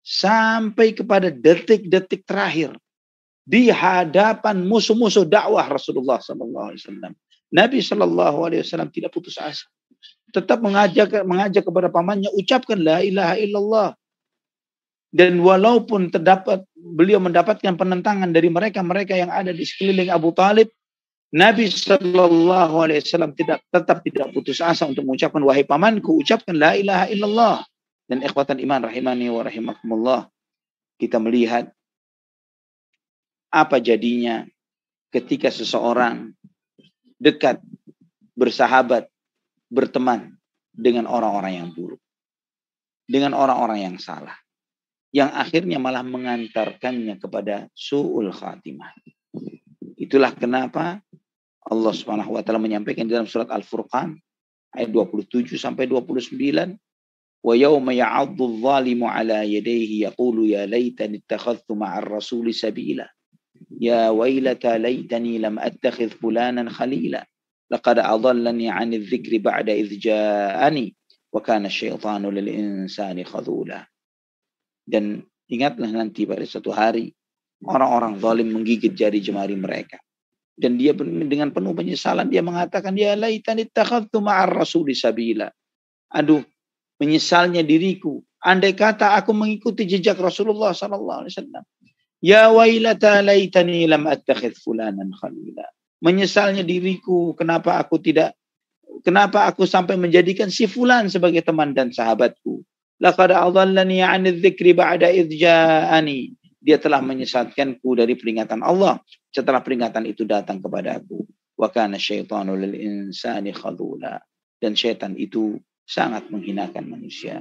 Sampai kepada detik-detik terakhir di hadapan musuh-musuh dakwah Rasulullah sallallahu alaihi wasallam, Nabi sallallahu alaihi wasallam tidak putus asa. Tetap mengajak kepada pamannya, ucapkan la ilaha illallah. Dan walaupun beliau mendapatkan penentangan dari mereka yang ada di sekeliling Abu Thalib, Nabi sallallahu alaihi wasallam tetap tidak putus asa untuk mengucapkan, wahai pamanku, ucapkan la ilaha illallah. Dan ikhwatan iman rahimani wa rahimakumullah, kita melihat apa jadinya ketika seseorang dekat, bersahabat, berteman dengan orang-orang yang buruk, dengan orang-orang yang salah, yang akhirnya malah mengantarkannya kepada su'ul khatimah. Itulah kenapa Allah Subhanahu wa taala menyampaikan di dalam surat Al-Furqan ayat 27 sampai 29, wa yauma ya'addu adh-dhalimu 'ala yadayhi yaqulu ya laitani ittakhadhtu ma'ar rasuli sabila ya wailata laitani lam attakhidh fulanan khalila laqad adallani 'anil dzikri ba'da idh ja'ani wa kana asy-syaitanu lil insani khadhula. Dan ingatlah nanti pada suatu hari orang-orang zalim menggigit jari jemari mereka. Dan dia dengan penuh penyesalan dia mengatakan, ya laitani ittakhadtu ma'ar rasuli sabila. Aduh, menyesalnya diriku. Andai kata aku mengikuti jejak Rasulullah sallallahu alaihi wasallam. Ya wailata laitani lam attakhidh fulanan khalila. Menyesalnya diriku, kenapa aku sampai menjadikan si fulan sebagai teman dan sahabatku. Laqad adallani 'anil dzikri ba'da idh ja'ani. Dia telah menyesatkanku dari peringatan Allah setelah peringatan itu datang kepadaku. Wa kana syaitanu lil insani khadula. Dan syaitan itu sangat menghinakan manusia.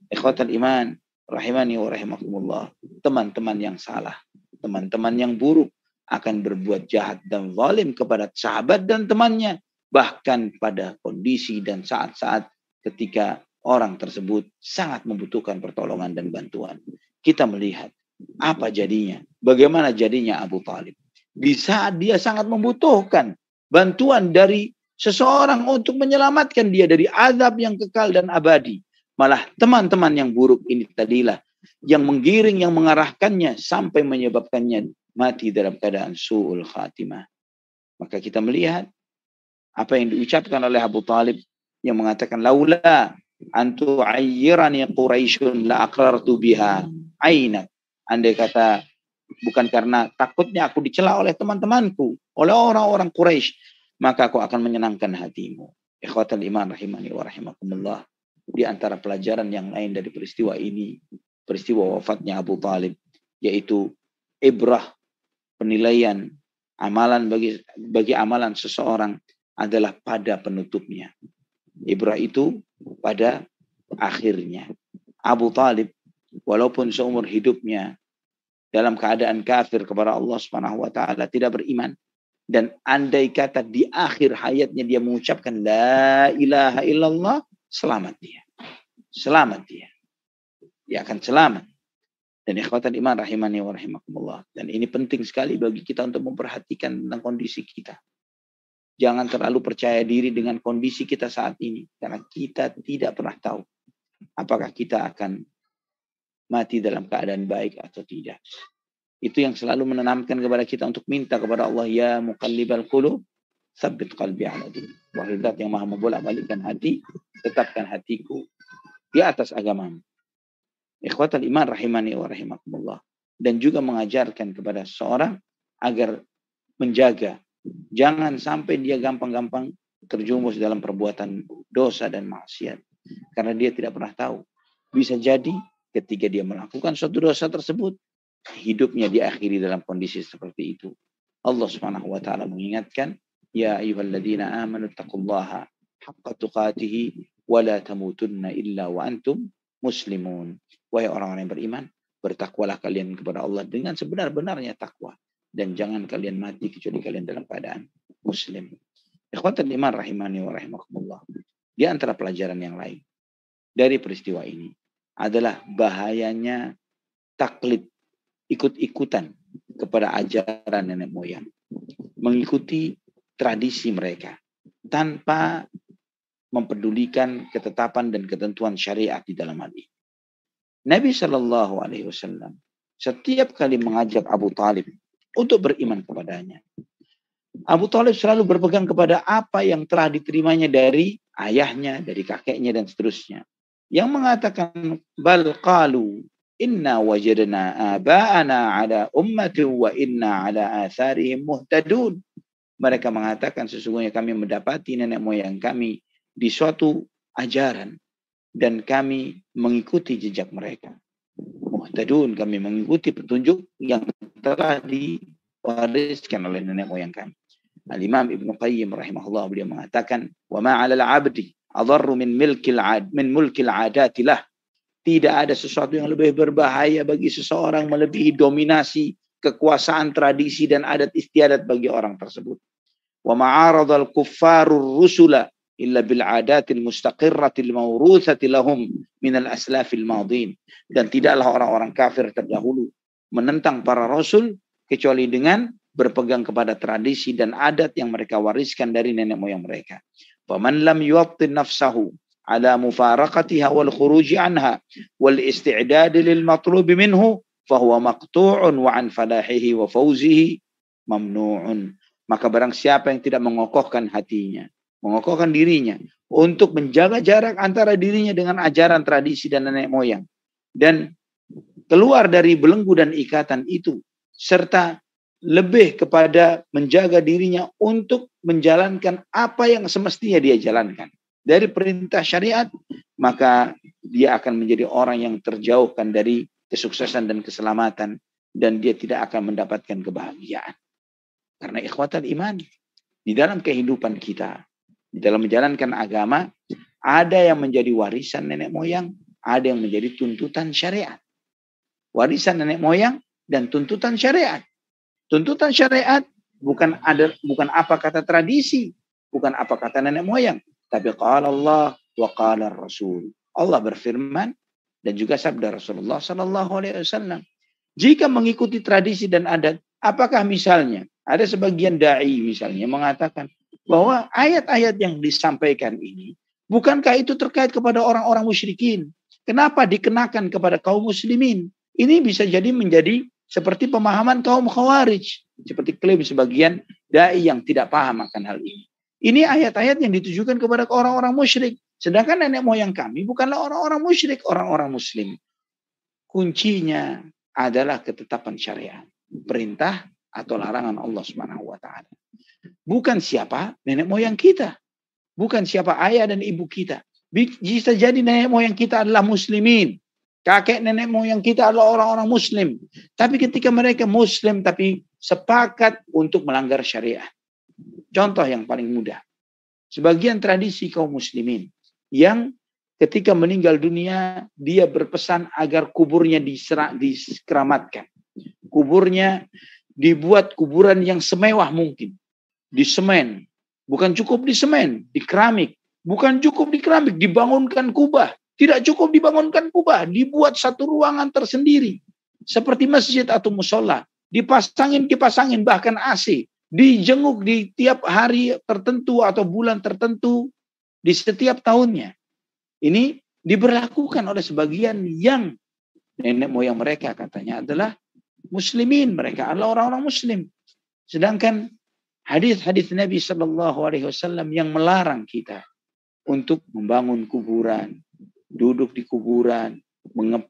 Ikhwatal iman, rahimani wa rahimakumullah. Teman-teman yang salah, teman-teman yang buruk akan berbuat jahat dan zalim kepada sahabat dan temannya. Bahkan pada kondisi dan saat-saat ketika orang tersebut sangat membutuhkan pertolongan dan bantuan. Kita melihat apa jadinya, bagaimana jadinya Abu Talib. Di saat dia sangat membutuhkan bantuan dari seseorang untuk menyelamatkan dia dari azab yang kekal dan abadi. Malah teman-teman yang buruk ini tadilah yang menggiring, yang mengarahkannya sampai menyebabkannya mati dalam keadaan su'ul khatimah. Maka kita melihat apa yang diucapkan oleh Abu Talib yang mengatakan, laula antu ayyirani Quraisyun la aqrartu biha ainak. Andai kata bukan karena takutnya aku dicela oleh teman-temanku, oleh orang-orang Quraisy, maka aku akan menyenangkan hatimu. Ikhwatal iman rahimani wa rahimakumullah. Di antara pelajaran yang lain dari peristiwa ini, peristiwa wafatnya Abu Talib, yaitu ibrah, penilaian amalan bagi amalan seseorang adalah pada penutupnya. Ibrah itu pada akhirnya. Abu Talib walaupun seumur hidupnya dalam keadaan kafir kepada Allah Subhanahu wa taala, tidak beriman, dan andai kata di akhir hayatnya dia mengucapkan la ilaha illallah, selamat dia. Selamat dia. Dia akan selamat. Dan ikhwatan iman rahimani wa rahimakumullah. Dan ini penting sekali bagi kita untuk memperhatikan tentang kondisi kita. Jangan terlalu percaya diri dengan kondisi kita saat ini, karena kita tidak pernah tahu apakah kita akan mati dalam keadaan baik atau tidak. Itu yang selalu menanamkan kepada kita untuk minta kepada Allah, ya muqallibal qulub, tsabbit qalbi ala dinik. Wahai Zat yang maha membolak-balikkan hati, tetapkan hatiku di atas agamamu. Ikhwatal iman rahimani wa rahimakumullah. Dan juga mengajarkan kepada seorang agar menjaga, jangan sampai dia gampang-gampang terjumus dalam perbuatan dosa dan maksiat. Karena dia tidak pernah tahu. Bisa jadi ketika dia melakukan suatu dosa tersebut, hidupnya diakhiri dalam kondisi seperti itu. Allah Subhanahu wa taala mengingatkan, ya ayyuhalladzina amanu taqullaha haqqa tuqatih wa la tamutunna illa wa antum muslimun. Wahai orang-orang yang beriman, bertakwalah kalian kepada Allah dengan sebenar-benarnya takwa, dan jangan kalian mati kecuali kalian dalam keadaan muslim. Ikhwatul iman rahimani wa rahimakumullah. Di antara pelajaran yang lain dari peristiwa ini adalah bahayanya taklid, ikut-ikutan kepada ajaran nenek moyang, mengikuti tradisi mereka tanpa mempedulikan ketetapan dan ketentuan syariat di dalam hal ini. Nabi Shallallahu Alaihi Wasallam setiap kali mengajak Abu Talib untuk beriman kepadanya, Abu Talib selalu berpegang kepada apa yang telah diterimanya dari ayahnya, dari kakeknya, dan seterusnya. Yang mengatakan, bal qalu inna wajadna aba'ana ala ummati wa inna ala atharihim muhtadun. Mereka mengatakan, sesungguhnya kami mendapati nenek moyang kami di suatu ajaran dan kami mengikuti jejak mereka. Muhtadun, kami mengikuti petunjuk yang telah diwariskan oleh nenek moyang kami. Al-Imam Ibnu Qayyim rahimahullah, beliau mengatakan, wa ma 'alal 'abdi adarru min mulkil 'adatilah. Tidak ada sesuatu yang lebih berbahaya bagi seseorang melebihi dominasi kekuasaan tradisi dan adat istiadat bagi orang tersebut. Wa ma'aradal kuffarur rusula illa bil 'adatil mustaqirratil mawruthati lahum minal aslafil madin. Dan tidaklah orang-orang kafir terdahulu menentang para rasul kecuali dengan berpegang kepada tradisi dan adat yang mereka wariskan dari nenek moyang mereka. Faman lam yuwattin nafsahu ala mufaraqatiha wal khuruji anha wal isti'dad lil matlub minhu fahuwa maqtu'un wa an falahihi wa fawzihi mamnu'un. Maka barang siapa yang tidak mengokohkan hatinya, mengokohkan dirinya untuk menjaga jarak antara dirinya dengan ajaran tradisi dan nenek moyang, dan keluar dari belenggu dan ikatan itu, serta lebih kepada menjaga dirinya untuk menjalankan apa yang semestinya dia jalankan dari perintah syariat, maka dia akan menjadi orang yang terjauhkan dari kesuksesan dan keselamatan, dan dia tidak akan mendapatkan kebahagiaan. Karena ikhwatal iman, di dalam kehidupan kita, di dalam menjalankan agama, ada yang menjadi warisan nenek moyang, ada yang menjadi tuntutan syariat. Warisan nenek moyang dan tuntutan syariat. Tuntutan syariat bukan apa kata tradisi, bukan apa kata nenek moyang, tapi qala Allah wa qala Rasul. Allah berfirman dan juga sabda Rasulullah sallallahu alaihi wasallam. Jika mengikuti tradisi dan adat, apakah misalnya ada sebagian dai misalnya mengatakan bahwa ayat-ayat yang disampaikan ini, bukankah itu terkait kepada orang-orang musyrikin? Kenapa dikenakan kepada kaum muslimin? Ini bisa jadi menjadi seperti pemahaman kaum khawarij, seperti klaim sebagian dai yang tidak paham akan hal ini. Ini ayat-ayat yang ditujukan kepada orang-orang musyrik. Sedangkan nenek moyang kami bukanlah orang-orang musyrik, orang-orang muslim. Kuncinya adalah ketetapan syariat, perintah atau larangan Allah Subhanahu wa taala. Bukan siapa nenek moyang kita, bukan siapa ayah dan ibu kita. Bisa jadi nenek moyang kita adalah muslimin, kakek nenek moyang kita adalah orang-orang muslim, tapi ketika mereka muslim tapi sepakat untuk melanggar syariat. Contoh yang paling mudah, sebagian tradisi kaum muslimin yang ketika meninggal dunia, dia berpesan agar kuburnya dikeramatkan. Kuburnya dibuat kuburan yang semewah mungkin. Di semen. Bukan cukup di semen, di keramik. Bukan cukup di keramik, dibangunkan kubah. Tidak cukup dibangunkan kubah, dibuat satu ruangan tersendiri. Seperti masjid atau musola. Dipasangin, bahkan AC. Dijenguk di tiap hari tertentu atau bulan tertentu di setiap tahunnya. Ini diberlakukan oleh sebagian yang nenek moyang mereka katanya adalah muslimin, mereka adalah orang-orang muslim. Sedangkan hadis-hadis Nabi Shallallahu Alaihi Wasallam yang melarang kita untuk membangun kuburan, duduk di kuburan,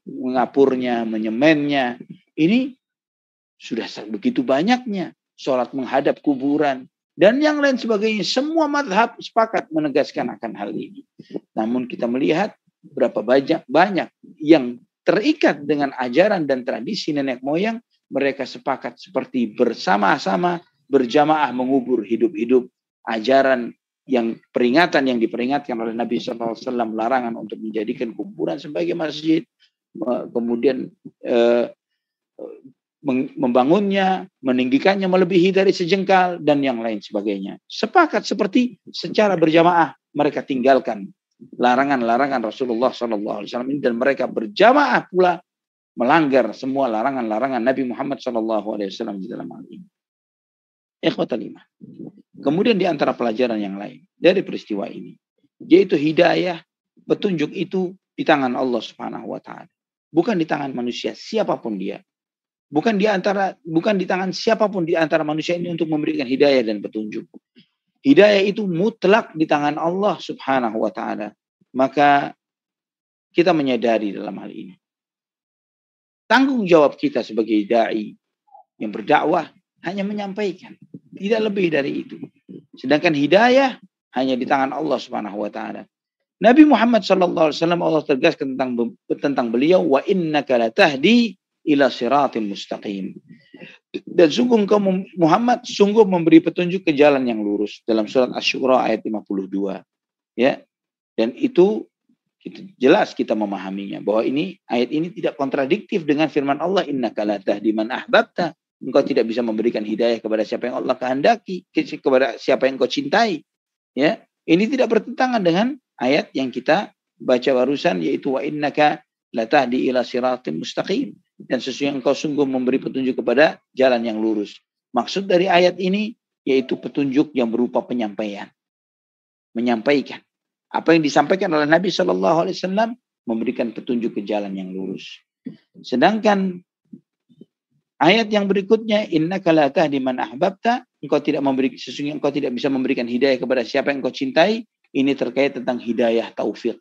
mengapurnya, menyemennya, ini sudah begitu banyaknya. Sholat menghadap kuburan dan yang lain sebagainya, semua mazhab sepakat menegaskan akan hal ini. Namun kita melihat berapa banyak yang terikat dengan ajaran dan tradisi nenek moyang, mereka sepakat seperti bersama-sama berjamaah mengubur hidup-hidup ajaran yang peringatan yang diperingatkan oleh Nabi SAW, larangan untuk menjadikan kuburan sebagai masjid, kemudian membangunnya, meninggikannya melebihi dari sejengkal dan yang lain sebagainya. Sepakat seperti secara berjamaah mereka tinggalkan larangan-larangan Rasulullah SAW ini dan mereka berjamaah pula melanggar semua larangan-larangan Nabi Muhammad SAW di dalam hal ini. Ikhwatal iman. Kemudian di antara pelajaran yang lain dari peristiwa ini, yaitu hidayah, petunjuk itu di tangan Allah Subhanahu wa taala, bukan di tangan manusia siapapun dia. Bukan di tangan siapapun di antara manusia ini untuk memberikan hidayah dan petunjuk. Hidayah itu mutlak di tangan Allah Subhanahu wa taala. Maka kita menyadari dalam hal ini, tanggung jawab kita sebagai dai yang berdakwah hanya menyampaikan, tidak lebih dari itu. Sedangkan hidayah hanya di tangan Allah Subhanahu wa taala. Nabi Muhammad sallallahu alaihi wasallam, Allah tegaskan tentang beliau, wa innaka latahdi ila siratin mustaqim. Dan sungguh engkau Muhammad sungguh memberi petunjuk ke jalan yang lurus, dalam surat Asy-Syura ayat 52. Ya. Dan itu jelas kita memahaminya bahwa ayat ini tidak kontradiktif dengan firman Allah, innaka la tahdi man ahbabta. Engkau tidak bisa memberikan hidayah kepada siapa yang Allah kehendaki, kepada siapa yang engkau cintai. Ya. Ini tidak bertentangan dengan ayat yang kita baca barusan, yaitu wa innaka la tahdi ila siratin mustaqim. Dan sesungguhnya engkau sungguh memberi petunjuk kepada jalan yang lurus. Maksud dari ayat ini yaitu petunjuk yang berupa penyampaian. Menyampaikan apa yang disampaikan oleh Nabi SAW, memberikan petunjuk ke jalan yang lurus. Sedangkan Ayat yang berikutnya, innaka la tahdi man ahbabta, sesungguhnya engkau tidak bisa memberikan hidayah kepada siapa yang engkau cintai. Ini terkait tentang hidayah taufik.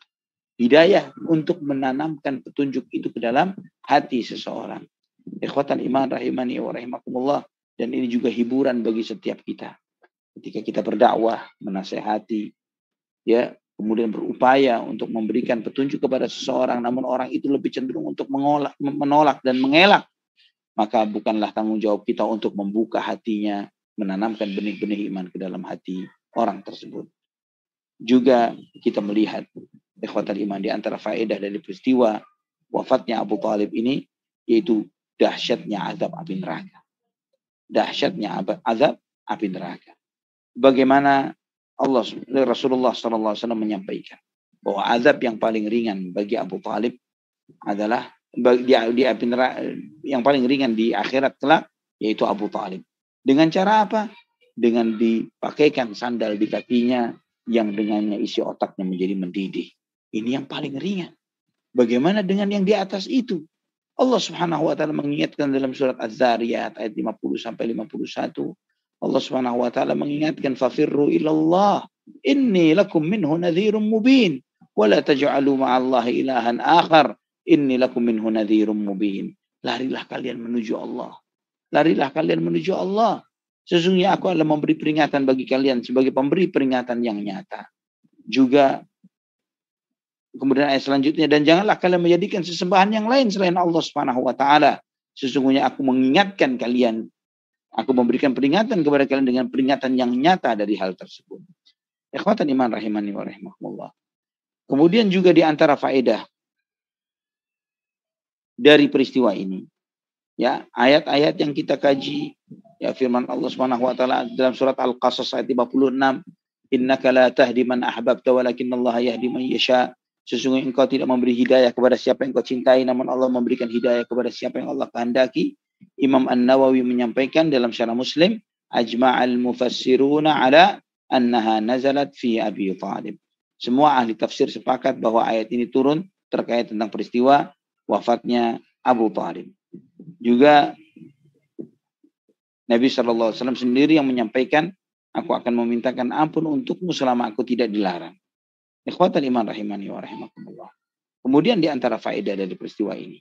Hidayah untuk menanamkan petunjuk itu ke dalam hati seseorang. Ikhwatan iman rahimani wa rahimakumullah. Dan ini juga hiburan bagi setiap kita. Ketika kita berdakwah, menasehati, ya, kemudian berupaya untuk memberikan petunjuk kepada seseorang, namun orang itu lebih cenderung untuk menolak dan mengelak, maka bukanlah tanggung jawab kita untuk membuka hatinya, menanamkan benih-benih iman ke dalam hati orang tersebut. Juga kita melihat ikhwatal iman di antara faedah dari peristiwa wafatnya Abu Thalib ini, yaitu dahsyatnya azab api neraka. Dahsyatnya azab api neraka. Bagaimana Rasulullah SAW menyampaikan bahwa azab yang paling ringan bagi Abu Thalib adalah di api neraka, yang paling ringan di akhirat kelak, yaitu Abu Thalib. Dengan cara apa? Dengan dipakaikan sandal di kakinya yang dengannya isi otaknya menjadi mendidih. Ini yang paling ringan. Bagaimana dengan yang di atas itu? Allah Subhanahu wa taala mengingatkan dalam surat Az-Zariyat ayat 50 sampai 51. Allah Subhanahu wa taala mengingatkan, fafirru ilallah inni lakum minhu nadhirum mubin wa la taj'alu ma'allahi ilahan akhar inni lakum minhu nadhirum mubin. Larilah kalian menuju Allah. Larilah kalian menuju Allah. Sesungguhnya aku adalah memberi peringatan bagi kalian sebagai pemberi peringatan yang nyata. Juga kemudian ayat selanjutnya, dan janganlah kalian menjadikan sesembahan yang lain selain Allah Subhanahu wa taala. Sesungguhnya aku mengingatkan kalian, aku memberikan peringatan kepada kalian dengan peringatan yang nyata dari hal tersebut. Ikhwatan iman rahimani wa rahimakumullah. Kemudian juga di antara faedah dari peristiwa ini, ya, ayat-ayat yang kita kaji, ya, firman Allah Subhanahu wa taala dalam surat Al-Qasas ayat 56, innaka la tahdi man ahbabta walakinnallaha yahdi man yasha. Sesungguhnya engkau tidak memberi hidayah kepada siapa yang engkau cintai, namun Allah memberikan hidayah kepada siapa yang Allah kehendaki. Imam An-Nawawi menyampaikan dalam Syarah Muslim, ajma'al mufassiruna ala annaha nazalat fi Abi Thalib. Semua ahli tafsir sepakat bahwa ayat ini turun terkait tentang peristiwa wafatnya Abu Thalib. Juga Nabi SAW sendiri yang menyampaikan, aku akan memintakan ampun untukmu selama aku tidak dilarang. Ikhwatal iman rahimani wa rahimakumullah. Kemudian di antara faedah dari peristiwa ini,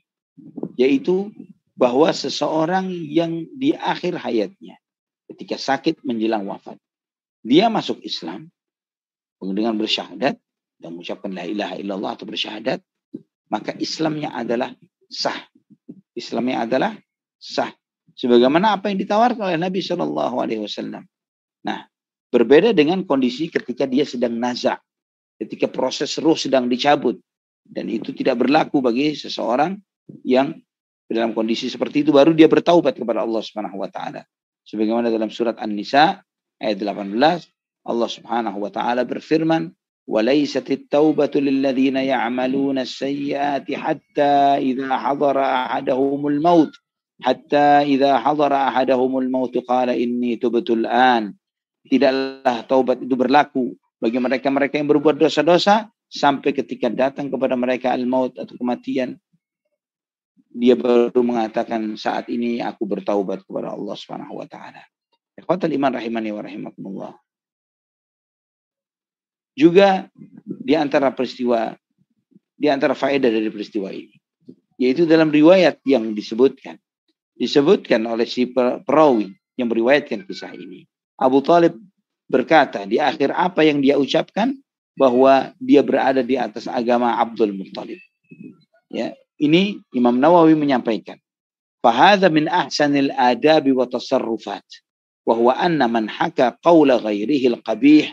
yaitu bahwa seseorang yang di akhir hayatnya, ketika sakit menjelang wafat, dia masuk Islam dengan bersyahadat dan mengucapkan la ilaha illallah atau bersyahadat, maka Islamnya adalah sah. Islamnya adalah sah. Sebagaimana apa yang ditawarkan oleh Nabi SAW. Nah, berbeda dengan kondisi ketika dia sedang naza, ketika proses ruh sedang dicabut, dan itu tidak berlaku bagi seseorang yang dalam kondisi seperti itu, baru dia bertaubat kepada Allah Subhanahu wa taala. Sebagaimana dalam surat An-Nisa ayat 18, Allah Subhanahu wa taala berfirman, وَلَيْسَتِ التَّوْبَةُ لِلَّذِينَ يَعْمَلُونَ السَّيِّئَاتِ حَتَّى إِذَا حَضَرَ أَحَدَهُمُ الْمَوْتُ قَالَ إِنِّي تُبْتُ الْآنَ. Tidaklah taubat itu berlaku bagi mereka-mereka yang berbuat dosa-dosa sampai ketika datang kepada mereka al-maut atau kematian, dia baru mengatakan, saat ini aku bertaubat kepada Allah Subhanahu wa taala. Ikhwatal iman rahimani wa rahimakumullah. Juga di antara faedah dari peristiwa ini, yaitu dalam riwayat yang disebutkan oleh si perawi yang meriwayatkan kisah ini, Abu Thalib berkata di akhir apa yang dia ucapkan, bahwa dia berada di atas agama Abdul Muttalib. Ya, ini Imam Nawawi menyampaikan, fahadha min ahsanil adabi wa tasarrufat, wa huwa anna man haka qawla ghairihi al-qabih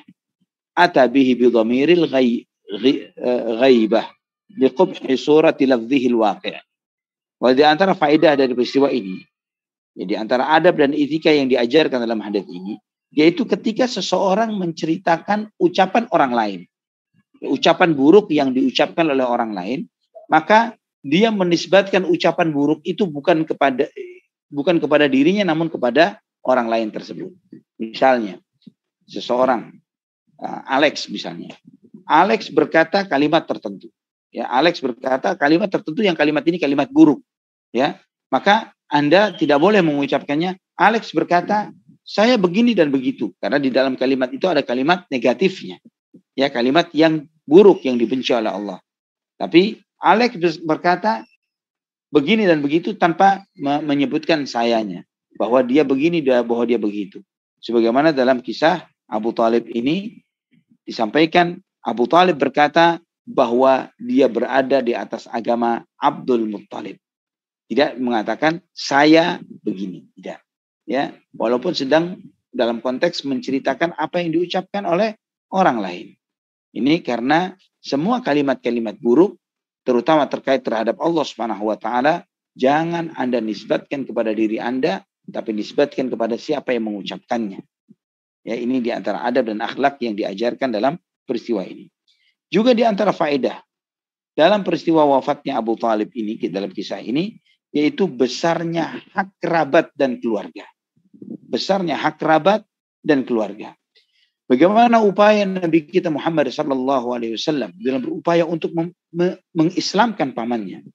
ata bihi bi dhamiril ghaibah liqubhi surati lafdhihi al-waqi'. Wa di antara faedah dari peristiwa ini, ya, di antara adab dan etika yang diajarkan dalam hadis ini, yaitu ketika seseorang menceritakan ucapan orang lain, ucapan buruk yang diucapkan oleh orang lain, maka dia menisbatkan ucapan buruk itu bukan kepada dirinya, namun kepada orang lain tersebut. Misalnya, seseorang, Alex misalnya, Alex berkata kalimat tertentu, ya, Alex berkata kalimat tertentu yang kalimat ini kalimat buruk, ya, maka Anda tidak boleh mengucapkannya. Alex berkata, saya begini dan begitu. Karena di dalam kalimat itu ada kalimat negatifnya. Ya, kalimat yang buruk yang dibenci oleh Allah. Tapi Alex berkata begini dan begitu tanpa menyebutkan sayanya. Bahwa dia begini, bahwa dia begitu. Sebagaimana dalam kisah Abu Talib ini disampaikan, Abu Talib berkata bahwa dia berada di atas agama Abdul Muttalib. Tidak mengatakan saya begini, tidak. Ya, walaupun sedang dalam konteks menceritakan apa yang diucapkan oleh orang lain. Ini karena semua kalimat-kalimat buruk, terutama terkait terhadap Allah Subhanahu wa taala, jangan Anda nisbatkan kepada diri Anda, tapi nisbatkan kepada siapa yang mengucapkannya. Ya, ini di antara adab dan akhlak yang diajarkan dalam peristiwa ini. Juga di antara faedah dalam peristiwa wafatnya Abu Talib ini, dalam kisah ini, yaitu besarnya hak kerabat dan keluarga. Besarnya hak kerabat dan keluarga. Bagaimana upaya Nabi kita Muhammad SAW dalam berupaya untuk mengislamkan pamannya.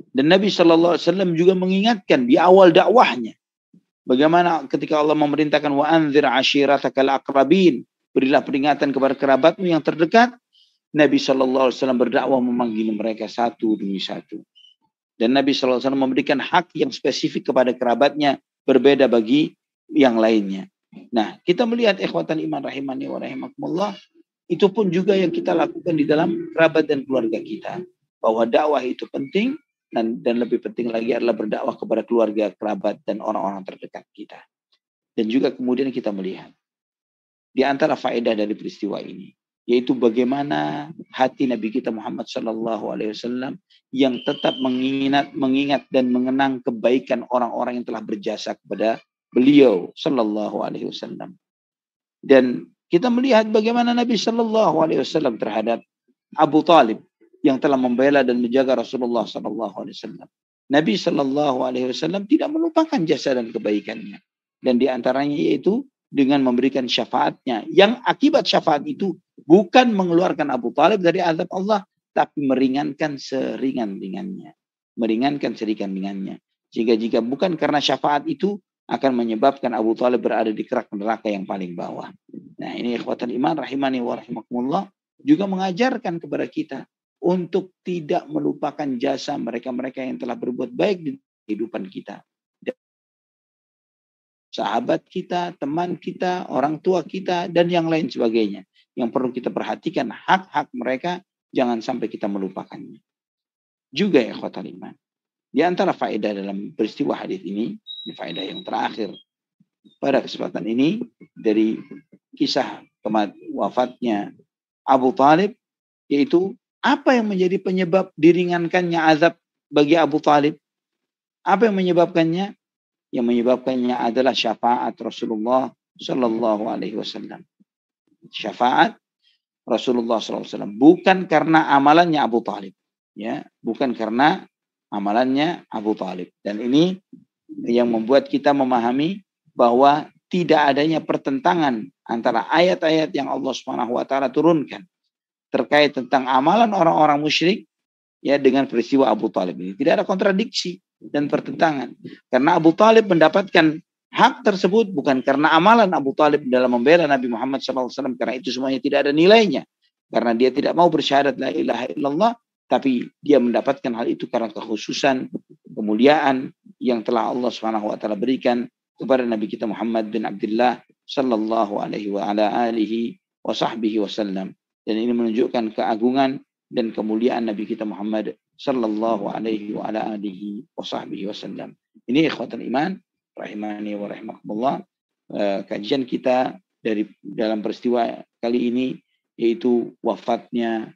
Dan Nabi SAW juga mengingatkan di awal dakwahnya. Bagaimana ketika Allah memerintahkan wa anzir ashiratakal aqrabin, berilah peringatan kepada kerabatmu yang terdekat. Nabi SAW berdakwah memanggil mereka satu demi satu. Dan Nabi SAW memberikan hak yang spesifik kepada kerabatnya, berbeda bagi yang lainnya. Nah, kita melihat ikhwatan iman rahimani wa rahimakumullah, itu pun juga yang kita lakukan di dalam kerabat dan keluarga kita. Bahwa dakwah itu penting, dan lebih penting lagi adalah berdakwah kepada keluarga, kerabat, dan orang-orang terdekat kita. Dan juga kemudian kita melihat, di antara faedah dari peristiwa ini, yaitu bagaimana hati Nabi kita Muhammad SAW yang tetap mengingat dan mengenang kebaikan orang-orang yang telah berjasa kepada beliau SAW. Dan kita melihat bagaimana Nabi SAW terhadap Abu Talib yang telah membela dan menjaga Rasulullah SAW. Nabi SAW tidak melupakan jasa dan kebaikannya. Dan di antaranya yaitu dengan memberikan syafaatnya. Yang akibat syafaat itu bukan mengeluarkan Abu Talib dari azab Allah, tapi meringankan seringan-ringannya. Meringankan seringan-ringannya. Jika bukan karena syafaat itu, akan menyebabkan Abu Talib berada di kerak neraka yang paling bawah. Nah, ini ikhwatan iman rahimani wa rahimakumullah juga mengajarkan kepada kita untuk tidak melupakan jasa mereka-mereka yang telah berbuat baik di kehidupan kita. Sahabat kita, teman kita, orang tua kita, dan yang lain sebagainya. Yang perlu kita perhatikan hak-hak mereka, jangan sampai kita melupakannya. Juga ya ikhwatal iman. Di antara faedah dalam peristiwa hadis ini faedah yang terakhir pada kesempatan ini, dari kisah wafatnya Abu Talib, yaitu apa yang menjadi penyebab diringankannya azab bagi Abu Talib? Apa yang menyebabkannya? Yang menyebabkannya adalah syafaat Rasulullah Sallallahu Alaihi Wasallam. Syafaat Rasulullah Sallallahu Alaihi Wasallam, bukan karena amalannya Abu Talib, ya, bukan karena amalannya Abu Talib. Dan ini yang membuat kita memahami bahwa tidak adanya pertentangan antara ayat-ayat yang Allah Subhanahu Wa Taala turunkan terkait tentang amalan orang-orang musyrik, ya, dengan peristiwa Abu Talib ini. Tidak ada kontradiksi dan pertentangan. Karena Abu Talib mendapatkan hak tersebut bukan karena amalan Abu Talib dalam membela Nabi Muhammad SAW, karena itu semuanya tidak ada nilainya. Karena dia tidak mau bersyahadat la ilaha illallah, tapi dia mendapatkan hal itu karena kekhususan, kemuliaan yang telah Allah Subhanahu wa taala berikan kepada Nabi kita Muhammad bin Abdullah sallallahu alaihi wa ala alihi wa sahbihi wasallam. Dan ini menunjukkan keagungan dan kemuliaan Nabi kita Muhammad sallallahu alaihi wa ala alihi wa sahbihi wasallam. Ini ikhwatan iman rahimani wa rahimakumullah, kajian kita dalam peristiwa kali ini, yaitu wafatnya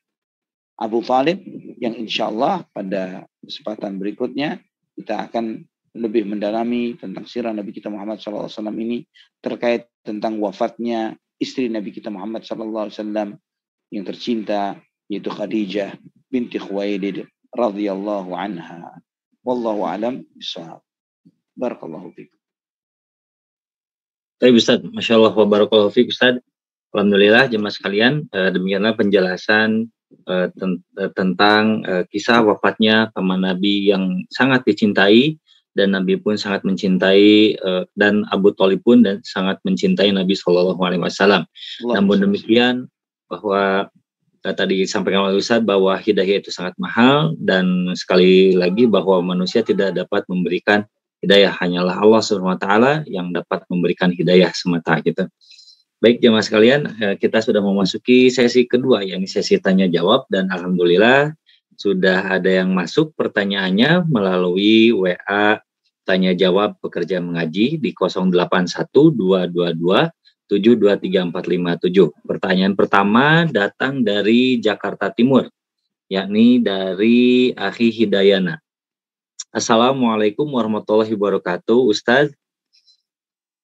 Abu Talib, yang insya Allah pada kesempatan berikutnya kita akan lebih mendalami tentang sirah Nabi kita Muhammad SAW ini, terkait tentang wafatnya istri Nabi kita Muhammad SAW yang tercinta, yaitu Khadijah binti Khuwailid radhiyallahu anha. Wallahu a'lam bishawab. Barakallahu fikum. Baik Ustaz, Masya Allah wa barakallahu fikum Ustaz. Alhamdulillah jemaah sekalian, demikianlah penjelasan tentang kisah wafatnya paman Nabi yang sangat dicintai dan Nabi pun sangat mencintai dan Abu Thalib pun dan sangat mencintai Nabi Shallallahu Alaihi Wasallam. Namun demikian bahwa tadi disampaikan oleh Ustadz bahwa hidayah itu sangat mahal, dan sekali lagi bahwa manusia tidak dapat memberikan hidayah, hanyalah Allah Subhanahu wa taala yang dapat memberikan hidayah semata gitu. Baik jemaah sekalian, kita sudah memasuki sesi kedua, yakni sesi tanya jawab, dan alhamdulillah sudah ada yang masuk pertanyaannya melalui WA tanya jawab pekerja mengaji di 081222723457. Pertanyaan pertama datang dari Jakarta Timur, yakni dari Akhi Hidayana. Assalamualaikum warahmatullahi wabarakatuh, Ustaz.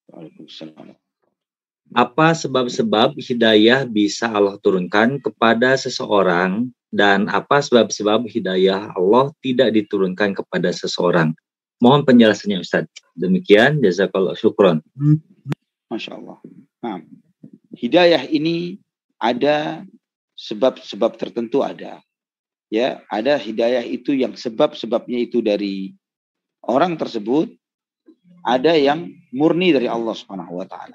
Waalaikumsalam. Apa sebab-sebab hidayah bisa Allah turunkan kepada seseorang, dan apa sebab-sebab hidayah Allah tidak diturunkan kepada seseorang? Mohon penjelasannya Ustaz. Demikian, jazakallahu syukron. Masya Allah. Nah, hidayah ini ada sebab-sebab tertentu ada. Ya, ada hidayah itu yang sebab-sebabnya itu dari orang tersebut, ada yang murni dari Allah Subhanahu wa taala.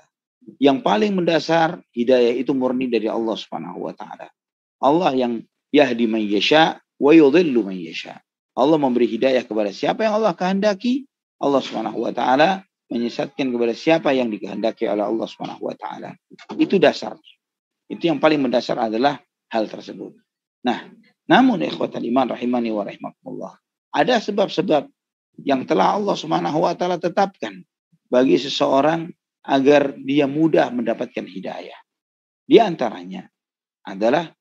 Yang paling mendasar hidayah itu murni dari Allah Subhanahu wa taala. Allah yang yahdi man yasha wa yudhillu man yasha. Allah memberi hidayah kepada siapa yang Allah kehendaki. Allah Subhanahu wa taala menyesatkan kepada siapa yang dikehendaki oleh Allah Subhanahu wa taala. Itu dasar. Itu yang paling mendasar adalah hal tersebut. Nah, namun ikhwatal iman rahimani wa rahimakumullah, ada sebab-sebab yang telah Allah Subhanahu wa taala tetapkan bagi seseorang agar dia mudah mendapatkan hidayah. Di antaranya adalah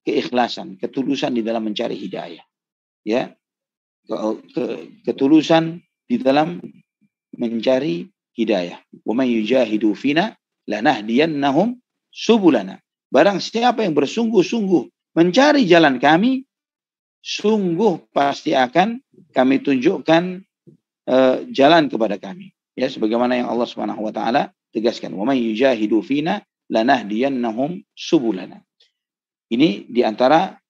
keikhlasan, ketulusan di dalam mencari hidayah. Ya, ketulusan di dalam mencari hidayah. Wa may yujahidu fina lanahdiyannahum subulana. Barang siapa yang bersungguh-sungguh mencari jalan kami, sungguh pasti akan kami tunjukkan jalan kepada kami. Ya, sebagaimana yang Allah Subhanahu wa taala tegaskan, "Wa may yujahidu fina lanahdiyannahum subulana." Ini di antara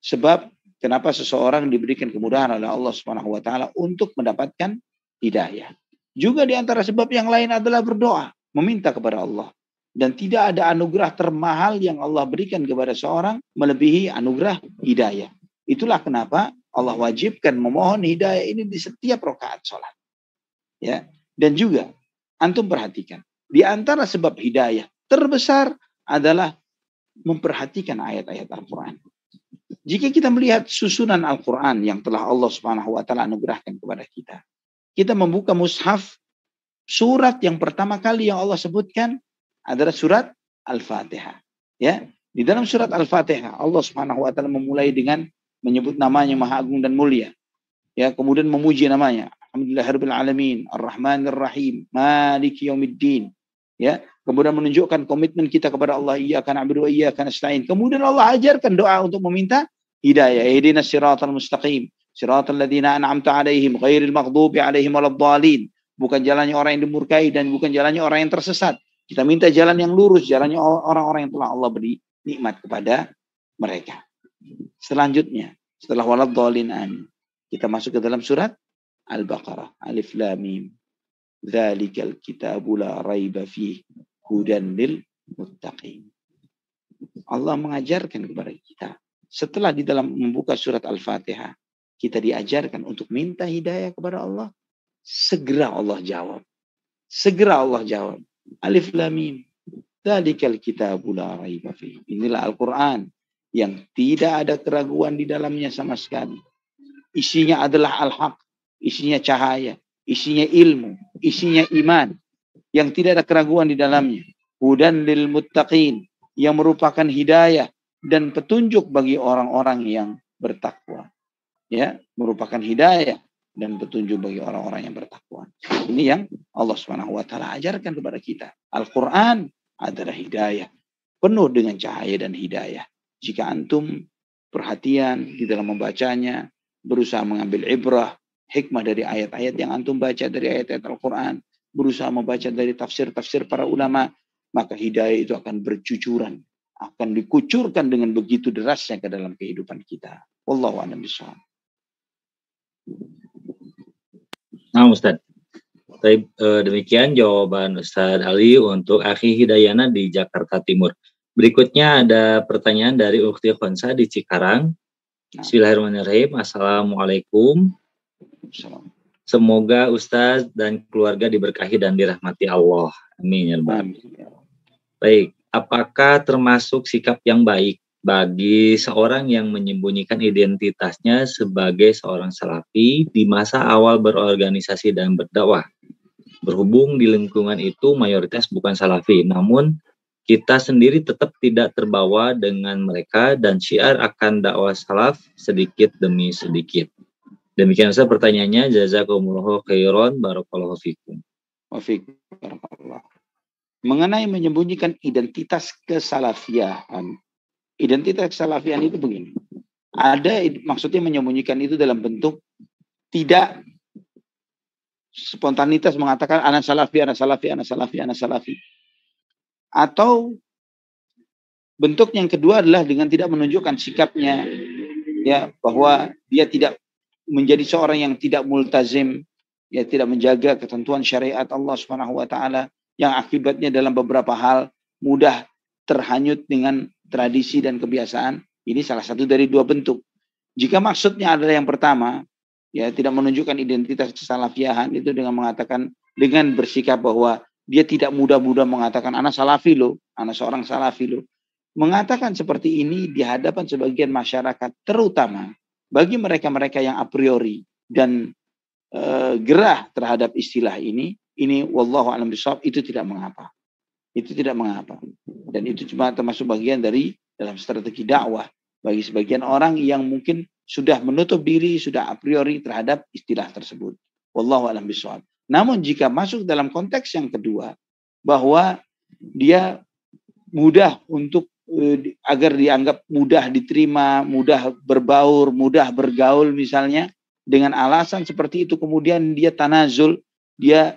sebab kenapa seseorang diberikan kemudahan oleh Allah Subhanahu wa taala untuk mendapatkan hidayah. Juga di antara sebab yang lain adalah berdoa, meminta kepada Allah. Dan tidak ada anugerah termahal yang Allah berikan kepada seorang melebihi anugerah hidayah. Itulah kenapa Allah wajibkan memohon hidayah ini di setiap rakaat sholat. Ya. Dan juga antum perhatikan, di antara sebab hidayah terbesar adalah memperhatikan ayat-ayat Al-Quran. Jika kita melihat susunan Al-Quran yang telah Allah Subhanahu wa taala anugerahkan kepada kita, kita membuka mushaf, surat yang pertama kali yang Allah sebutkan adalah surat Al-Fatihah. Ya, di dalam surat Al-Fatihah Allah Subhanahu wa taala memulai dengan menyebut namanya Maha Agung dan Mulia. Ya, kemudian memuji namanya. Alhamdulillahirabbil alamin, Ar-Rahmanir Rahim, Maliki Yaumiddin. Ya, kemudian menunjukkan komitmen kita kepada Allah, iyyaka na'budu wa iyyaka nasta'in. Kemudian Allah ajarkan doa untuk meminta hidayah. Ihdinas siratal mustaqim, siratal ladzina an'amta 'alaihim ghairil maghdubi 'alaihim waladdallin. Bukan jalannya orang yang dimurkai dan bukan jalannya orang yang tersesat. Kita minta jalan yang lurus, jalannya orang-orang yang telah Allah beri nikmat kepada mereka. Selanjutnya, setelah waladdallin amin, kita masuk ke dalam surat Al-Baqarah. Alif Lam Mim. Dzalikal kitabu la raiba fihi hudan lil muttaqin. Allah mengajarkan kepada kita, setelah di dalam membuka surat Al-Fatihah, kita diajarkan untuk minta hidayah kepada Allah. Segera Allah jawab. Segera Allah jawab. Alif Lam Mim. Dzalikal kitabu la raiba fihi. Inilah Al-Quran yang tidak ada keraguan di dalamnya sama sekali. Isinya adalah al-haq, isinya cahaya, isinya ilmu, isinya iman, yang tidak ada keraguan di dalamnya. Hudan lil muttaqin, yang merupakan hidayah dan petunjuk bagi orang-orang yang bertakwa. Ya, merupakan hidayah dan petunjuk bagi orang-orang yang bertakwa. Ini yang Allah Subhanahu wa taala ajarkan kepada kita. Al-Qur'an adalah hidayah, penuh dengan cahaya dan hidayah. Jika antum perhatian di dalam membacanya, berusaha mengambil ibrah, hikmah dari ayat-ayat yang antum baca dari ayat-ayat Al-Quran, berusaha membaca dari tafsir-tafsir para ulama, maka hidayah itu akan bercucuran, akan dikucurkan dengan begitu derasnya ke dalam kehidupan kita. Wallahu a'lam bishawab. Nah, Ustaz. Demikian jawaban Ustaz Ali untuk Akhi Hidayana di Jakarta Timur. Berikutnya ada pertanyaan dari Ukhti Khonsa di Cikarang. Bismillahirrahmanirrahim. Assalamualaikum. Semoga Ustaz dan keluarga diberkahi dan dirahmati Allah. Amin ya rabbal alamin. Baik, apakah termasuk sikap yang baik bagi seorang yang menyembunyikan identitasnya sebagai seorang salafi di masa awal berorganisasi dan berdakwah? Berhubung di lingkungan itu mayoritas bukan salafi, namun kita sendiri tetap tidak terbawa dengan mereka dan syiar akan dakwah salaf sedikit demi sedikit. Demikian saja pertanyaannya. Jazakumullahu khairan, barakallahu fikum. Mengenai menyembunyikan identitas kesalafian. Identitas kesalafian itu begini. Ada maksudnya menyembunyikan itu dalam bentuk tidak spontanitas mengatakan anak salafi, anak salafi, anak salafi, anak salafi. Atau bentuk yang kedua adalah dengan tidak menunjukkan sikapnya, ya, bahwa dia tidak menjadi seorang yang tidak multazim, ya, tidak menjaga ketentuan syariat Allah Subhanahu wa taala, yang akibatnya dalam beberapa hal mudah terhanyut dengan tradisi dan kebiasaan. Ini salah satu dari dua bentuk. Jika maksudnya adalah yang pertama, ya, tidak menunjukkan identitas kesalafiahan itu dengan mengatakan, dengan bersikap bahwa dia tidak mudah-mudah mengatakan anak salafi loh, anak seorang salafi loh. Mengatakan seperti ini di hadapan sebagian masyarakat, terutama bagi mereka-mereka yang a priori dan gerah terhadap istilah ini wallahu a'lam bishawab, itu tidak mengapa. Itu tidak mengapa. Dan itu cuma termasuk bagian dari dalam strategi dakwah bagi sebagian orang yang mungkin sudah menutup diri, sudah a priori terhadap istilah tersebut. Wallahu a'lam bishawab. Namun jika masuk dalam konteks yang kedua, bahwa dia mudah untuk agar dianggap mudah diterima, mudah berbaur, mudah bergaul misalnya, dengan alasan seperti itu kemudian dia tanazul, dia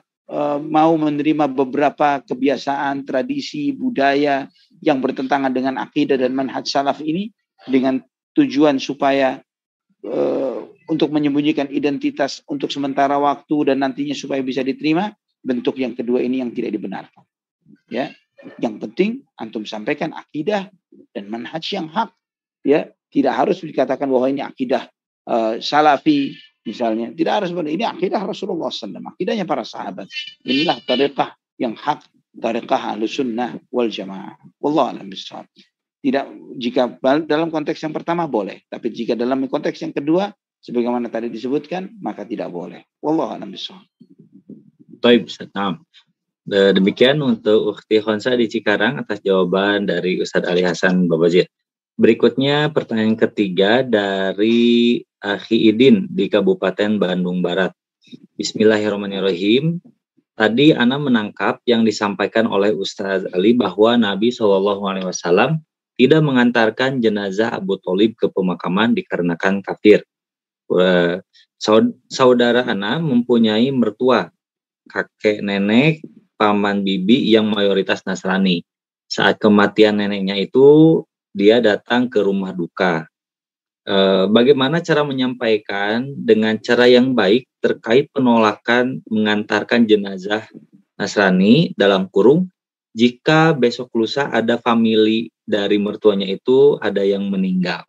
mau menerima beberapa kebiasaan, tradisi, budaya yang bertentangan dengan akidah dan manhaj salaf ini dengan tujuan supaya untuk menyembunyikan identitas untuk sementara waktu dan nantinya supaya bisa diterima. Bentuk yang kedua ini yang tidak dibenarkan. Ya, yang penting antum sampaikan akidah dan manhaj yang hak. Ya, tidak harus dikatakan bahwa ini akidah salafi misalnya. Tidak harus seperti ini akidah Rasulullah SAW, akidahnya para sahabat. Inilah tariqah yang hak, tariqah Ahlus Sunnah wal Jamaah. Wallahu a'lam bishawab. Tidak, jika dalam konteks yang pertama boleh, tapi jika dalam konteks yang kedua sebagaimana tadi disebutkan maka tidak boleh. Wallahu a'lam bishawab. Baik, demikian untuk Ukhti Khonsa di Cikarang atas jawaban dari Ustadz Ali Hasan Babazir. Berikutnya pertanyaan ketiga dari Akhi Idin di Kabupaten Bandung Barat. Bismillahirrahmanirrahim. Tadi Ana menangkap yang disampaikan oleh Ustadz Ali bahwa Nabi SAW tidak mengantarkan jenazah Abu Thalib ke pemakaman dikarenakan kafir. Saudara Ana mempunyai mertua, kakek nenek, paman bibi yang mayoritas Nasrani. Saat kematian neneknya itu, dia datang ke rumah duka. Bagaimana cara menyampaikan dengan cara yang baik terkait penolakan mengantarkan jenazah Nasrani dalam kurung jika besok lusa ada famili dari mertuanya itu ada yang meninggal?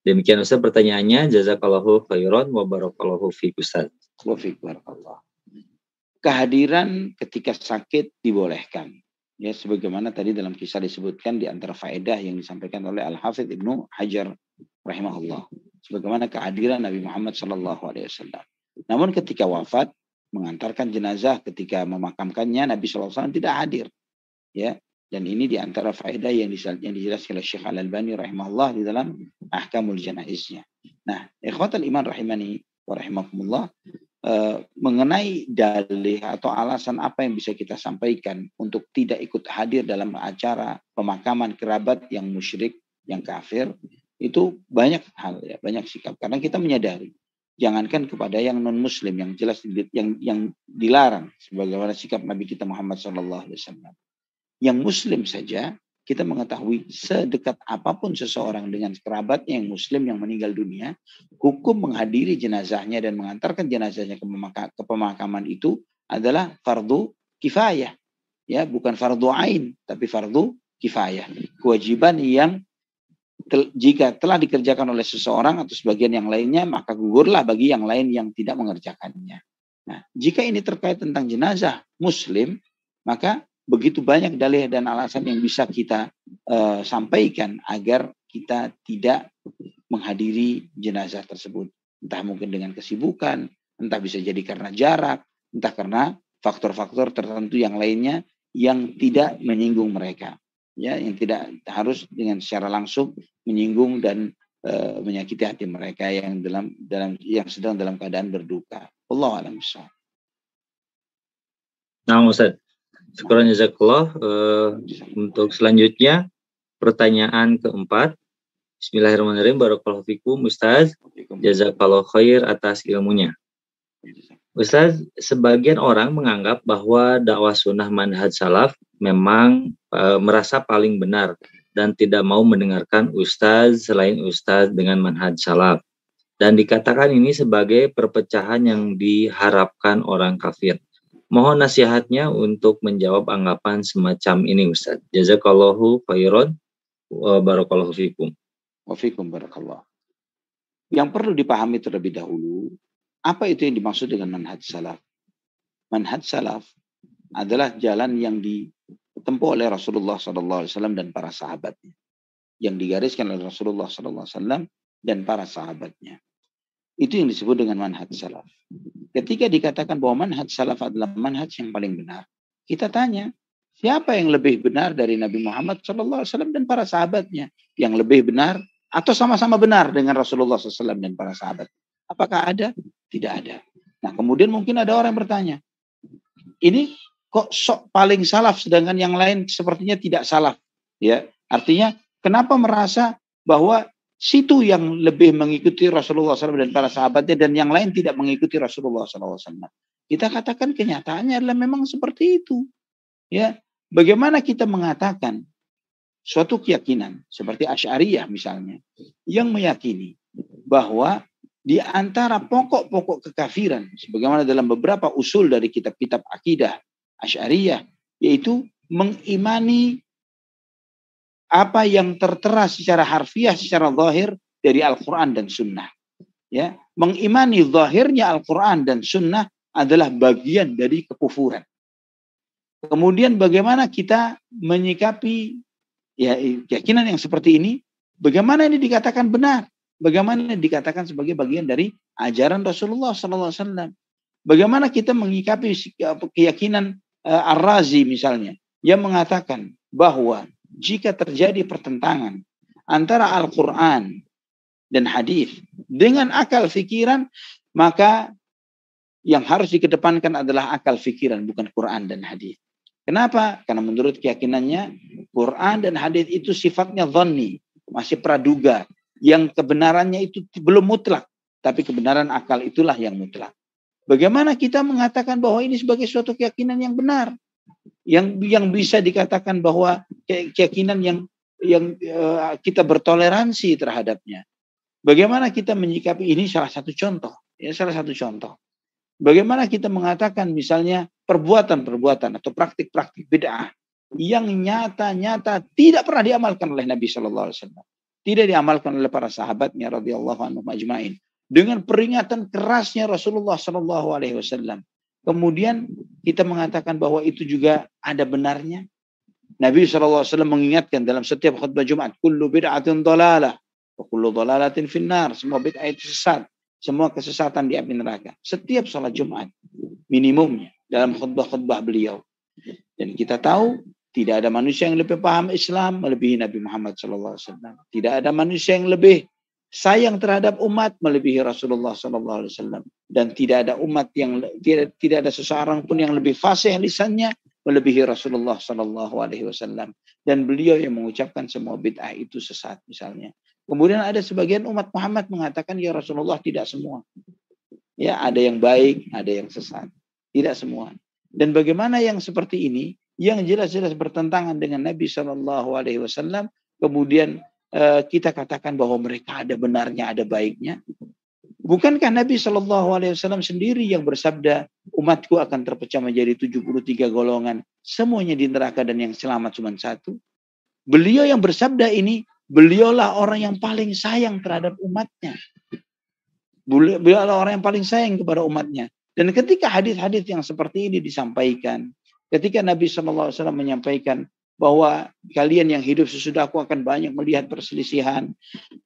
Demikian Ustaz pertanyaannya. Jazakallahu khairan wa barakallahu fiik Ustaz. Wa fiik barakallah. Kehadiran ketika sakit dibolehkan. Ya, sebagaimana tadi dalam kisah disebutkan di antara faedah yang disampaikan oleh Al-Hafidz Ibnu Hajar rahimahullah. Sebagaimana kehadiran Nabi Muhammad SAW. Namun ketika wafat, mengantarkan jenazah ketika memakamkannya, Nabi SAW tidak hadir. Ya, dan ini di antara faedah yang dijelaskan oleh Syekh Al-Albani rahimahullah di dalam Ahkamul Janaiznya. Nah, ikhwatal iman rahimani wa rahimakumullah, mengenai dalih atau alasan apa yang bisa kita sampaikan untuk tidak ikut hadir dalam acara pemakaman kerabat yang musyrik, yang kafir, itu banyak hal, ya, banyak sikap. Karena kita menyadari, jangankan kepada yang non muslim yang jelas yang dilarang sebagaimana sikap Nabi kita Muhammad SAW. Yang muslim saja kita mengetahui sedekat apapun seseorang dengan kerabatnya yang muslim yang meninggal dunia, hukum menghadiri jenazahnya dan mengantarkan jenazahnya ke pemakaman itu adalah fardu kifayah. Ya, bukan fardu ain, tapi fardu kifayah. Kewajiban yang jika telah dikerjakan oleh seseorang atau sebagian yang lainnya, maka gugurlah bagi yang lain yang tidak mengerjakannya. Nah, jika ini terkait tentang jenazah muslim, maka begitu banyak dalih dan alasan yang bisa kita sampaikan agar kita tidak menghadiri jenazah tersebut. Entah mungkin dengan kesibukan, entah bisa jadi karena jarak, entah karena faktor-faktor tertentu yang lainnya yang tidak menyinggung mereka. Ya, yang tidak harus dengan secara langsung menyinggung dan menyakiti hati mereka yang yang sedang dalam keadaan berduka. Wallahu a'lam bishawab. Nah, Ustaz, syukuran jazakallah. Untuk selanjutnya pertanyaan keempat. Bismillahirrahmanirrahim. Barakallahu fikum Ustaz. Jazakallah khair atas ilmunya. Ustaz, sebagian orang menganggap bahwa dakwah sunnah manhaj salaf memang merasa paling benar dan tidak mau mendengarkan ustaz selain ustaz dengan manhaj salaf. Dan dikatakan ini sebagai perpecahan yang diharapkan orang kafir. Mohon nasihatnya untuk menjawab anggapan semacam ini, Ustaz. Jazakallahu khairan wa barakallahu fikum. Wa fikum barakallah. Yang perlu dipahami terlebih dahulu, apa itu yang dimaksud dengan manhaj salaf? Manhaj salaf adalah jalan yang ditempuh oleh Rasulullah SAW dan para sahabatnya. Yang digariskan oleh Rasulullah SAW dan para sahabatnya. Itu yang disebut dengan manhaj salaf. Ketika dikatakan bahwa manhaj salaf adalah manhaj yang paling benar, kita tanya, siapa yang lebih benar dari Nabi Muhammad SAW dan para sahabatnya? Yang lebih benar atau sama-sama benar dengan Rasulullah SAW dan para sahabat? Apakah ada? Tidak ada. Nah, kemudian mungkin ada orang yang bertanya, ini kok sok paling salaf sedangkan yang lain sepertinya tidak salaf? Ya, artinya kenapa merasa bahwa situ yang lebih mengikuti Rasulullah SAW dan para sahabatnya dan yang lain tidak mengikuti Rasulullah SAW? Kita katakan kenyataannya adalah memang seperti itu. Ya, bagaimana kita mengatakan suatu keyakinan seperti Asy'ariyah misalnya yang meyakini bahwa di antara pokok-pokok kekafiran sebagaimana dalam beberapa usul dari kitab-kitab akidah Asy'ariyah yaitu mengimani apa yang tertera secara harfiah, secara zahir dari Al-Quran dan Sunnah. Ya, mengimani zahirnya Al-Quran dan Sunnah adalah bagian dari kekufuran. Kemudian bagaimana kita menyikapi ya keyakinan yang seperti ini? Bagaimana ini dikatakan benar? Bagaimana dikatakan sebagai bagian dari ajaran Rasulullah SAW? Bagaimana kita menyikapi keyakinan Ar-Razi misalnya yang mengatakan bahwa jika terjadi pertentangan antara Al-Quran dan hadis dengan akal fikiran, maka yang harus dikedepankan adalah akal fikiran, bukan Quran dan hadis. Kenapa? Karena menurut keyakinannya, Quran dan hadis itu sifatnya dhanni, masih praduga, yang kebenarannya itu belum mutlak, tapi kebenaran akal itulah yang mutlak. Bagaimana kita mengatakan bahwa ini sebagai suatu keyakinan yang benar? Yang bisa dikatakan bahwa keyakinan yang kita bertoleransi terhadapnya. Bagaimana kita menyikapi ini? Salah satu contoh. Bagaimana kita mengatakan misalnya perbuatan-perbuatan atau praktik-praktik bid'ah yang nyata-nyata tidak pernah diamalkan oleh Nabi SAW, tidak diamalkan oleh para sahabatnya radhiyallahu anhum ajmain, dengan peringatan kerasnya Rasulullah SAW. Kemudian kita mengatakan bahwa itu juga ada benarnya. Nabi SAW mengingatkan dalam setiap khutbah Jumat, kullu bid'atin dhalalah wa kullu dhalalatin finnar. Semua bid'ah itu sesat, semua kesesatan di api neraka. Setiap salat Jumat minimumnya dalam khutbah-khutbah beliau. Dan kita tahu tidak ada manusia yang lebih paham Islam melebihi Nabi Muhammad SAW. Tidak ada manusia yang lebih sayang terhadap umat melebihi Rasulullah SAW, dan tidak ada umat yang tidak ada seseorang pun yang lebih fasih lisannya melebihi Rasulullah SAW, dan beliau yang mengucapkan semua bid'ah itu sesat misalnya. Kemudian ada sebagian umat Muhammad mengatakan ya Rasulullah tidak semua, ya ada yang baik, ada yang sesat, tidak semua. Dan bagaimana yang seperti ini yang jelas-jelas bertentangan dengan Nabi Shallallahu Alaihi Wasallam, kemudian kita katakan bahwa mereka ada benarnya, ada baiknya. Bukankah Nabi Shallallahu Alaihi Wasallam sendiri yang bersabda, umatku akan terpecah menjadi 73 golongan, semuanya di neraka dan yang selamat cuma satu. Beliau yang bersabda ini, beliaulah orang yang paling sayang terhadap umatnya. Beliaulah orang yang paling sayang kepada umatnya. Dan ketika hadis-hadis yang seperti ini disampaikan, ketika Nabi SAW menyampaikan bahwa kalian yang hidup sesudahku akan banyak melihat perselisihan,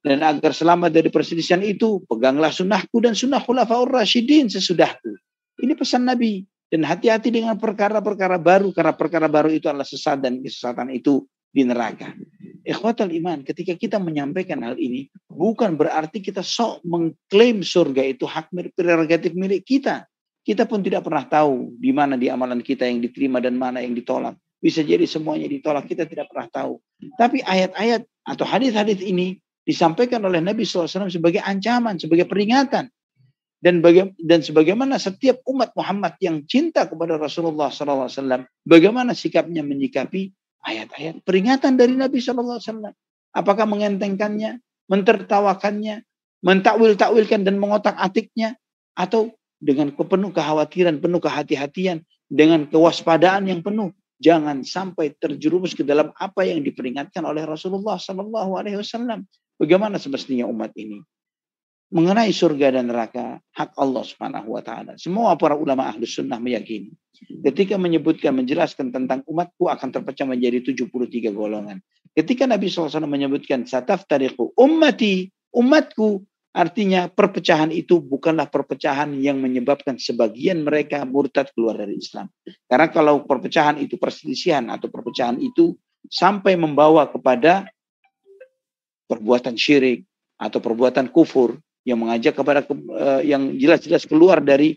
dan agar selamat dari perselisihan itu, peganglah sunnahku dan sunnah khulafaur rasyidin sesudahku. Ini pesan Nabi. Dan hati-hati dengan perkara-perkara baru, karena perkara baru itu adalah sesat dan kesesatan itu di neraka. Ikhwatal iman, ketika kita menyampaikan hal ini, bukan berarti kita sok mengklaim surga itu hak prerogatif milik kita. Kita pun tidak pernah tahu di mana di amalan kita yang diterima dan mana yang ditolak. Bisa jadi semuanya ditolak, kita tidak pernah tahu. Tapi ayat-ayat atau hadis-hadis ini disampaikan oleh Nabi SAW sebagai ancaman, sebagai peringatan. Dan sebagaimana setiap umat Muhammad yang cinta kepada Rasulullah SAW, bagaimana sikapnya menyikapi ayat-ayat peringatan dari Nabi SAW. Apakah mengentengkannya, mentertawakannya, mentakwil-takwilkan dan mengotak-atiknya, atau dengan penuh kekhawatiran, penuh kehati-hatian, dengan kewaspadaan yang penuh. Jangan sampai terjerumus ke dalam apa yang diperingatkan oleh Rasulullah SAW. Bagaimana semestinya umat ini? Mengenai surga dan neraka, hak Allah Subhanahu wa Ta'ala. Semua para ulama Ahlus Sunnah meyakini. Ketika menyebutkan, menjelaskan tentang umatku akan terpecah menjadi 73 golongan. Ketika Nabi SAW menyebutkan, sataftariqu ummati, umatku, artinya perpecahan itu bukanlah perpecahan yang menyebabkan sebagian mereka murtad keluar dari Islam. Karena kalau perpecahan itu perselisihan atau perpecahan itu sampai membawa kepada perbuatan syirik atau perbuatan kufur yang mengajak kepada yang jelas-jelas keluar dari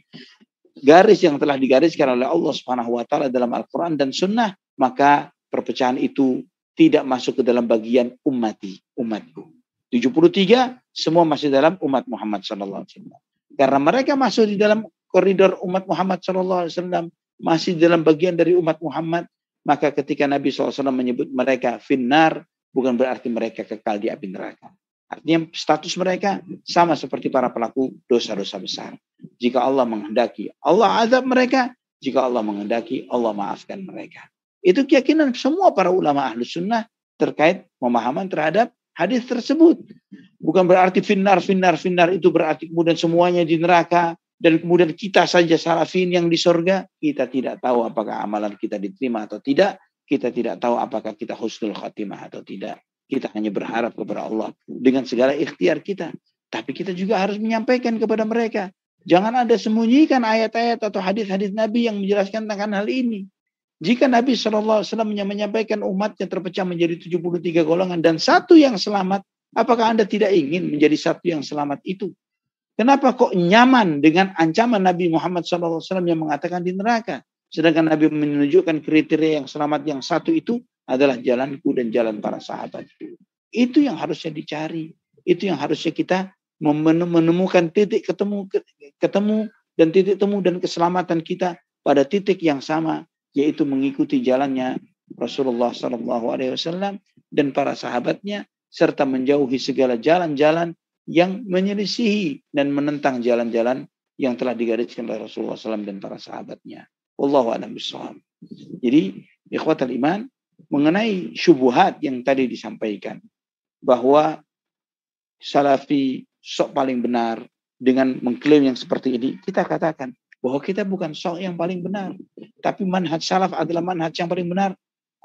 garis yang telah digariskan oleh Allah Subhanahu wa Ta'ala dalam Al-Quran dan Sunnah, maka perpecahan itu tidak masuk ke dalam bagian umatku. 73 semua masih dalam umat Muhammad sallallahu alaihi wasallam. Karena mereka masuk di dalam koridor umat Muhammad sallallahu alaihi wasallam, masih dalam bagian dari umat Muhammad, maka ketika Nabi SAW menyebut mereka finnar, bukan berarti mereka kekal di api neraka. Artinya status mereka sama seperti para pelaku dosa-dosa besar. Jika Allah menghendaki, Allah azab mereka. Jika Allah menghendaki, Allah maafkan mereka. Itu keyakinan semua para ulama Ahlus Sunnah terkait pemahaman terhadap hadis tersebut. Bukan berarti finnar itu berarti kemudian semuanya di neraka dan kemudian kita saja salafin yang di surga. Kita tidak tahu apakah amalan kita diterima atau tidak. Kita tidak tahu apakah kita husnul khatimah atau tidak. Kita hanya berharap kepada Allah dengan segala ikhtiar kita. Tapi kita juga harus menyampaikan kepada mereka. Jangan ada sembunyikan ayat-ayat atau hadis-hadis Nabi yang menjelaskan tentang hal ini. Jika Nabi SAW menyampaikan umatnya terpecah menjadi 73 golongan dan satu yang selamat, apakah Anda tidak ingin menjadi satu yang selamat itu? Kenapa kok nyaman dengan ancaman Nabi Muhammad SAW yang mengatakan di neraka? Sedangkan Nabi menunjukkan kriteria yang selamat yang satu itu adalah jalanku dan jalan para sahabat. Itu yang harusnya dicari. Itu yang harusnya kita menemukan titik ketemu dan titik temu dan keselamatan kita pada titik yang sama, yaitu mengikuti jalannya Rasulullah SAW dan para sahabatnya, serta menjauhi segala jalan-jalan yang menyelisihi dan menentang jalan-jalan yang telah digariskan oleh Rasulullah SAW dan para sahabatnya. Wallahu a'lam bishawab. Jadi, ikhwatal iman, mengenai syubhat yang tadi disampaikan, bahwa salafi sok paling benar dengan mengklaim yang seperti ini, kita katakan bahwa kita bukan sok yang paling benar, tapi manhaj salaf adalah manhaj yang paling benar,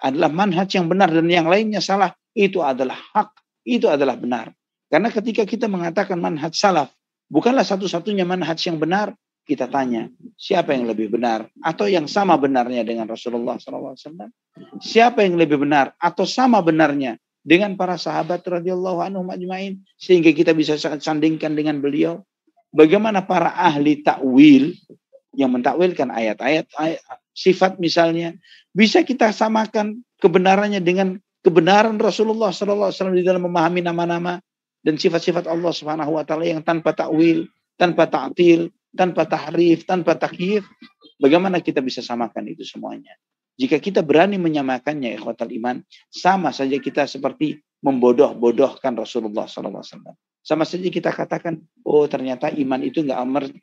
adalah manhaj yang benar, dan yang lainnya salah, itu adalah hak, itu adalah benar. Karena ketika kita mengatakan manhaj salaf bukanlah satu-satunya manhaj yang benar, kita tanya, siapa yang lebih benar atau yang sama benarnya dengan Rasulullah SAW? Siapa yang lebih benar atau sama benarnya dengan para sahabat radhiyallahu anhum ajmain, sehingga kita bisa sandingkan dengan beliau? Bagaimana para ahli takwil yang mentakwilkan ayat-ayat sifat misalnya, bisa kita samakan kebenarannya dengan kebenaran Rasulullah SAW di dalam memahami nama-nama dan sifat-sifat Allah Subhanahu wa Ta'ala yang tanpa takwil, tanpa ta'til, tanpa tahrif, tanpa takyif? Bagaimana kita bisa samakan itu semuanya? Jika kita berani menyamakannya, ikhwatal iman, sama saja kita seperti membodoh-bodohkan Rasulullah SAW. Sama saja kita katakan, oh ternyata iman itu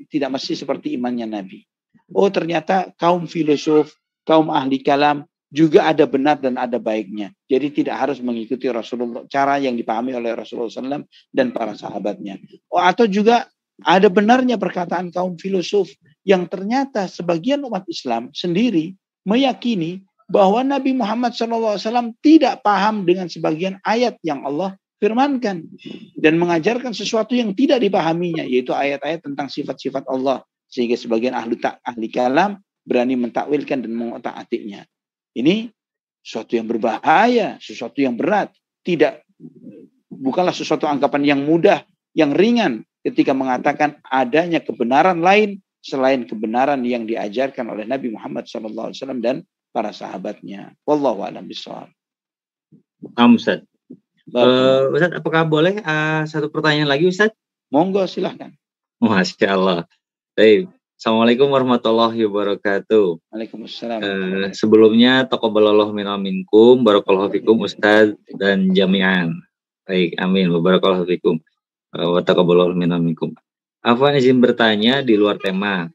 tidak mesti seperti imannya Nabi. Oh ternyata kaum filosof, kaum ahli kalam juga ada benar dan ada baiknya. Jadi tidak harus mengikuti Rasulullah, cara yang dipahami oleh Rasulullah SAW dan para sahabatnya. Oh, atau juga ada benarnya perkataan kaum filosof yang ternyata sebagian umat Islam sendiri meyakini bahwa Nabi Muhammad SAW tidak paham dengan sebagian ayat yang Allah firmankan dan mengajarkan sesuatu yang tidak dipahaminya, yaitu ayat-ayat tentang sifat-sifat Allah, sehingga sebagian ahli kalam berani mentakwilkan dan mengotak-atiknya. Ini sesuatu yang berbahaya, sesuatu yang berat, bukanlah sesuatu anggapan yang mudah, yang ringan ketika mengatakan adanya kebenaran lain selain kebenaran yang diajarkan oleh Nabi Muhammad SAW dan para sahabatnya. Wallahu a'lam bishawab. Ustaz. Ustaz, apakah boleh satu pertanyaan lagi, Ustaz? Monggo, silahkan. Masya Allah. Baik. Assalamualaikum warahmatullahi wabarakatuh. Waalaikumsalam. Sebelumnya taqabbalallahu minna minkum, barakallahu fikum Ustaz dan jami'an. Baik, amin. Barakallahu fikum. Wa taqabbalallahu minna minkum. Afwan izin bertanya di luar tema.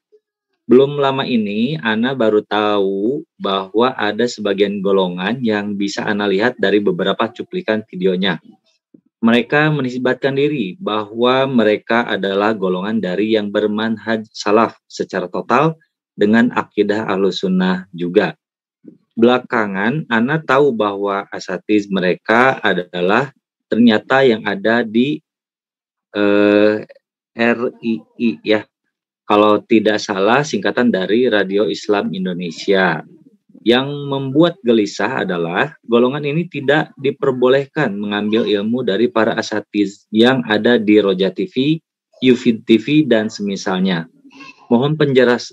Belum lama ini Ana baru tahu bahwa ada sebagian golongan yang bisa Ana lihat dari beberapa cuplikan videonya. Mereka menisbatkan diri bahwa mereka adalah golongan dari yang bermanhaj salaf secara total dengan akidah Ahlussunnah juga. Belakangan, Ana tahu bahwa asatiz mereka adalah ternyata yang ada di RII ya. Kalau tidak salah singkatan dari Radio Islam Indonesia. Yang membuat gelisah adalah golongan ini tidak diperbolehkan mengambil ilmu dari para asatiz yang ada di Roja TV, Yufid TV, dan semisalnya. Mohon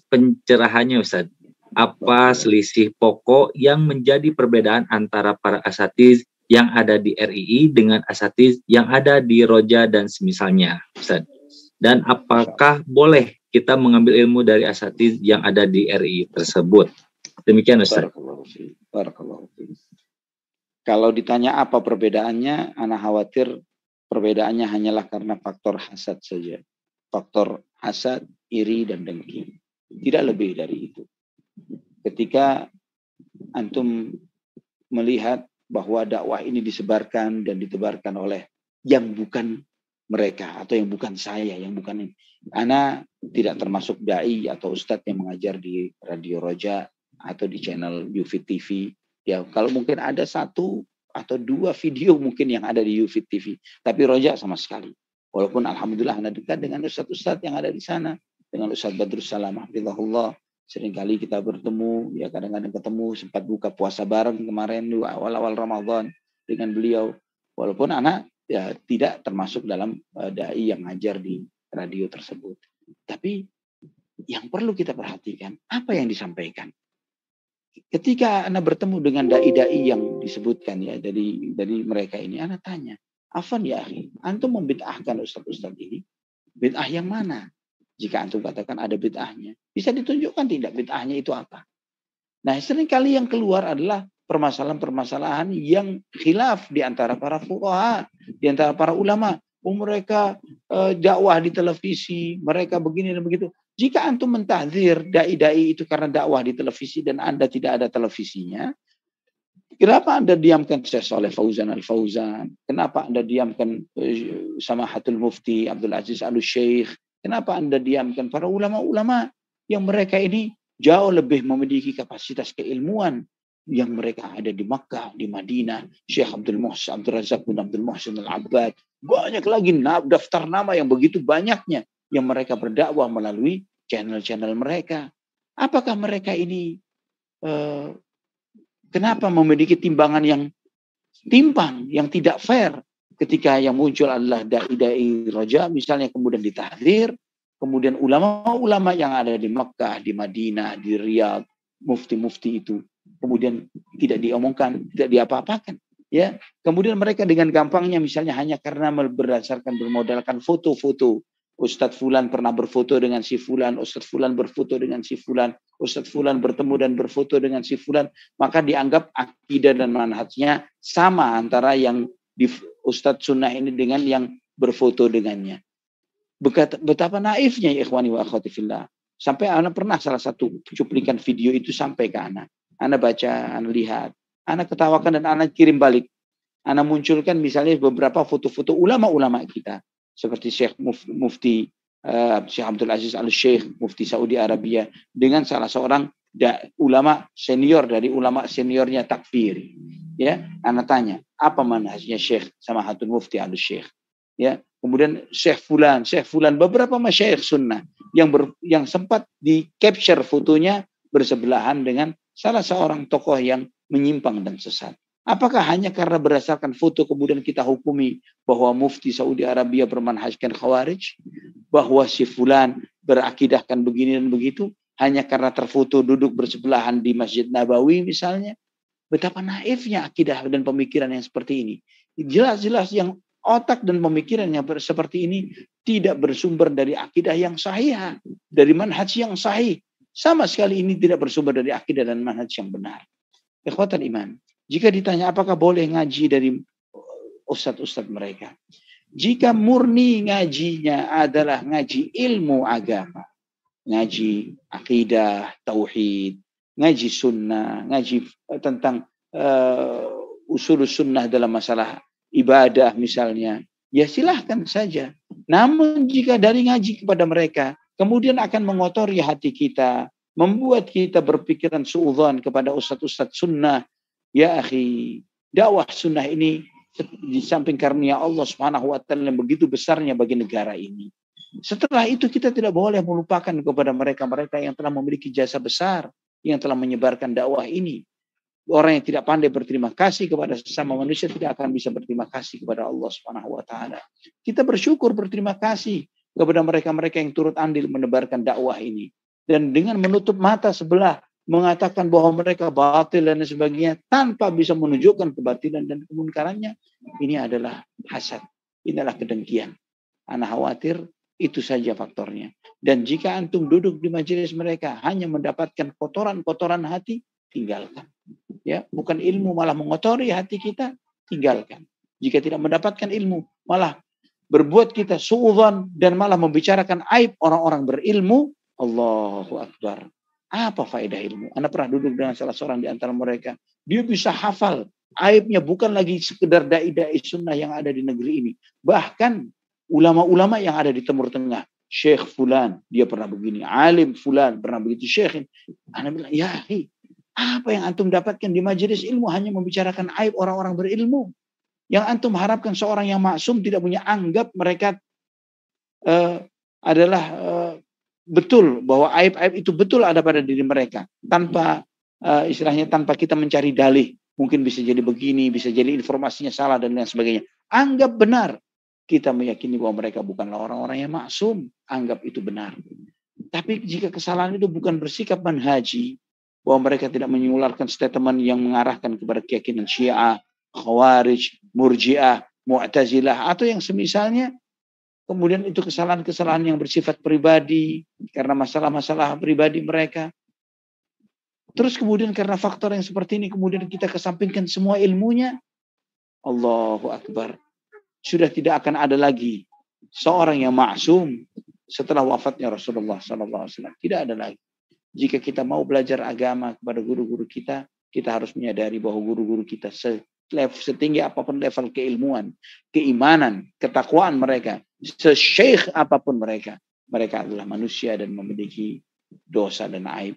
pencerahannya Ustaz. Apa selisih pokok yang menjadi perbedaan antara para asatiz yang ada di RII dengan asatiz yang ada di Roja dan semisalnya, Ustaz? Dan apakah boleh kita mengambil ilmu dari asatiz yang ada di RII tersebut? Demikian Ustaz. Barakallahu fiik. Kalau ditanya apa perbedaannya, ana khawatir perbedaannya hanyalah karena faktor hasad saja. Faktor hasad, iri dan dengki. Tidak lebih dari itu. Ketika antum melihat bahwa dakwah ini disebarkan dan ditebarkan oleh yang bukan mereka atau yang bukan saya, yang bukan ini. Ana tidak termasuk dai atau ustadz yang mengajar di Radio Roja atau di channel Yufid TV. Ya, kalau mungkin ada 1 atau 2 video mungkin yang ada di Yufid TV, tapi Roja sama sekali. Walaupun alhamdulillah Anda dekat dengan ustadz-ustadz yang ada di sana, dengan Ustadz Badrus Salam hafizahullah. Seringkali kita bertemu, ya kadang-kadang ketemu, sempat buka puasa bareng kemarin di awal-awal Ramadan dengan beliau. Walaupun anak ya tidak termasuk dalam dai yang ngajar di radio tersebut. Tapi yang perlu kita perhatikan, apa yang disampaikan. Ketika Anda bertemu dengan dai-dai yang disebutkan ya dari mereka ini, Anda tanya, Afan ya akhi, antum membid'ahkan ustaz-ustaz ini, bid'ah yang mana? Jika antum katakan ada bid'ahnya, bisa ditunjukkan tidak bid'ahnya itu apa? Nah, seringkali yang keluar adalah permasalahan-permasalahan yang khilaf di antara para fuqaha, di antara para ulama. Mereka dakwah di televisi, mereka begini dan begitu. Jika antum mentahdzir dai-dai itu karena dakwah di televisi dan Anda tidak ada televisinya, kenapa Anda diamkan Syekh Shalih Fauzan Al-Fauzan? Kenapa Anda diamkan Samahatul Mufti Abdul Aziz Al-Syekh? Kenapa Anda diamkan para ulama-ulama yang mereka ini jauh lebih memiliki kapasitas keilmuan yang mereka ada di Makkah, di Madinah, Syekh Abdul Muhsin, Abdul Razak bin Abdul Muhsin Al-Abbad. Banyak lagi daftar nama yang begitu banyaknya yang mereka berdakwah melalui channel-channel mereka. Apakah mereka ini kenapa memiliki timbangan yang timpang, yang tidak fair ketika yang muncul adalah dai-dai Roja misalnya kemudian ditahdzir, kemudian ulama-ulama yang ada di Makkah, di Madinah, di Riyadh, mufti-mufti itu kemudian tidak diomongkan, tidak diapa-apakan. Ya, kemudian mereka dengan gampangnya misalnya hanya karena berdasarkan bermodalkan foto-foto Ustadz Fulan pernah berfoto dengan si Fulan, Ustadz Fulan berfoto dengan si Fulan, Ustadz Fulan bertemu dan berfoto dengan si Fulan, maka dianggap akidah dan manhajnya sama antara yang di Ustadz Sunnah ini dengan yang berfoto dengannya. Betapa naifnya ya ikhwani wa akhwati fillah. Sampai anak pernah salah satu cuplikan video itu sampai ke anak. Anak baca, anak lihat, anak ketawakan dan anak kirim balik. Anak munculkan misalnya beberapa foto-foto ulama-ulama kita. Seperti Syekh Mufti Syekh Abdul Aziz Al-Syekh, Mufti Saudi Arabia. Dengan salah seorang ulama senior dari ulama seniornya takfir. Ya, anak tanya, apa manhajnya Syekh Samahatul Mufti Al-Syekh? Ya, kemudian Syekh Fulan, beberapa masyayikh sunnah yang sempat di capture fotonya bersebelahan dengan salah seorang tokoh yang menyimpang dan sesat. Apakah hanya karena berdasarkan foto kemudian kita hukumi bahwa Mufti Saudi Arabia bermanhajkan Khawarij, bahwa si Fulan berakidahkan begini dan begitu, hanya karena terfoto duduk bersebelahan di Masjid Nabawi misalnya? Betapa naifnya akidah dan pemikiran yang seperti ini. Jelas-jelas yang otak dan pemikiran yang seperti ini tidak bersumber dari akidah yang sahih, dari manhaj yang sahih. Sama sekali ini tidak bersumber dari akidah dan manhaj yang benar. Ikhwatal iman, jika ditanya apakah boleh ngaji dari ustadz-ustadz mereka, jika murni ngajinya adalah ngaji ilmu agama, ngaji akidah, tauhid, ngaji sunnah, ngaji tentang usul sunnah dalam masalah ibadah misalnya, ya silahkan saja. Namun jika dari ngaji kepada mereka kemudian akan mengotori hati kita, membuat kita berpikiran suudzon kepada ustadz-ustadz sunnah, ya akhi, dakwah sunnah ini di samping karunia Allah Subhanahu wa taala yang begitu besarnya bagi negara ini. Setelah itu kita tidak boleh melupakan kepada mereka-mereka yang telah memiliki jasa besar, yang telah menyebarkan dakwah ini. Orang yang tidak pandai berterima kasih kepada sesama manusia tidak akan bisa berterima kasih kepada Allah Subhanahu wa taala. Kita bersyukur berterima kasih kepada mereka-mereka yang turut andil menebarkan dakwah ini. Dan dengan menutup mata sebelah mengatakan bahwa mereka batil dan sebagainya tanpa bisa menunjukkan kebatilan dan kemunkarannya, ini adalah hasad, ini adalah kedengkian. Ana khawatir itu saja faktornya. Dan jika antum duduk di majelis mereka hanya mendapatkan kotoran-kotoran hati, tinggalkan. Ya, bukan ilmu malah mengotori hati kita, tinggalkan. Jika tidak mendapatkan ilmu, malah berbuat kita suudzon dan malah membicarakan aib orang-orang berilmu, Allahu Akbar. Apa faedah ilmu? Anda pernah duduk dengan salah seorang di antara mereka, dia bisa hafal aibnya bukan lagi sekedar dai-dai sunnah yang ada di negeri ini, bahkan ulama-ulama yang ada di Timur Tengah. Syekh Fulan, dia pernah begini. Alim Fulan, pernah begitu. Syekh. Anda bilang, ya apa yang antum dapatkan di majelis ilmu hanya membicarakan aib orang-orang berilmu. Yang antum harapkan seorang yang maksum tidak punya anggap mereka adalah betul, bahwa aib-aib itu betul ada pada diri mereka. Tanpa istilahnya tanpa kita mencari dalih. Mungkin bisa jadi begini, bisa jadi informasinya salah dan lain sebagainya. Anggap benar. Kita meyakini bahwa mereka bukanlah orang-orang yang maksum. Anggap itu benar. Tapi jika kesalahan itu bukan bersikap manhaji, bahwa mereka tidak menyularkan statement yang mengarahkan kepada keyakinan Syiah, Khawarij, Murji'ah, Mu'tazilah, atau yang semisalnya, kemudian itu kesalahan-kesalahan yang bersifat pribadi, karena masalah-masalah pribadi mereka. Terus kemudian karena faktor yang seperti ini, kemudian kita kesampingkan semua ilmunya, Allahu Akbar. Sudah tidak akan ada lagi seorang yang maksum setelah wafatnya Rasulullah SAW. Tidak ada lagi. Jika kita mau belajar agama kepada guru-guru kita, kita harus menyadari bahwa guru-guru kita setinggi apapun level keilmuan, keimanan, ketakwaan mereka, sesyekh apapun mereka, mereka adalah manusia dan memiliki dosa dan aib.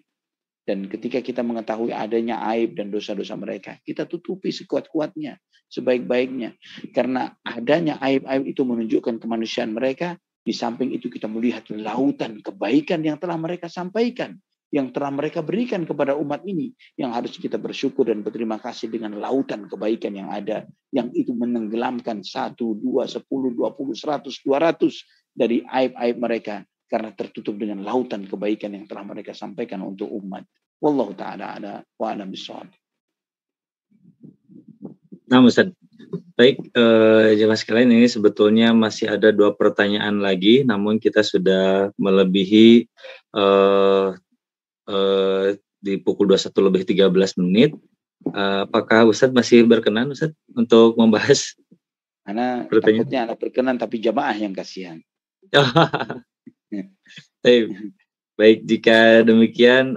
Dan ketika kita mengetahui adanya aib dan dosa-dosa mereka, kita tutupi sekuat-kuatnya, sebaik-baiknya. Karena adanya aib-aib itu menunjukkan kemanusiaan mereka. Di samping itu kita melihat lautan kebaikan yang telah mereka sampaikan, yang telah mereka berikan kepada umat ini, yang harus kita bersyukur dan berterima kasih dengan lautan kebaikan yang ada, yang itu menenggelamkan 1, 2, 10, 20, 100, 200 dari aib-aib mereka, karena tertutup dengan lautan kebaikan yang telah mereka sampaikan untuk umat. Wallahu ta'ala ala wa alam bisawab. Nah Ustaz, Baik, jemaah sekalian, ini sebetulnya masih ada 2 pertanyaan lagi, namun kita sudah melebihi eh, di pukul 21:13. Apakah Ustadz masih berkenan, Ustadz, untuk membahas Karena pertanyaan? takutnya anak berkenan tapi jamaah yang kasihan. Baik, jika demikian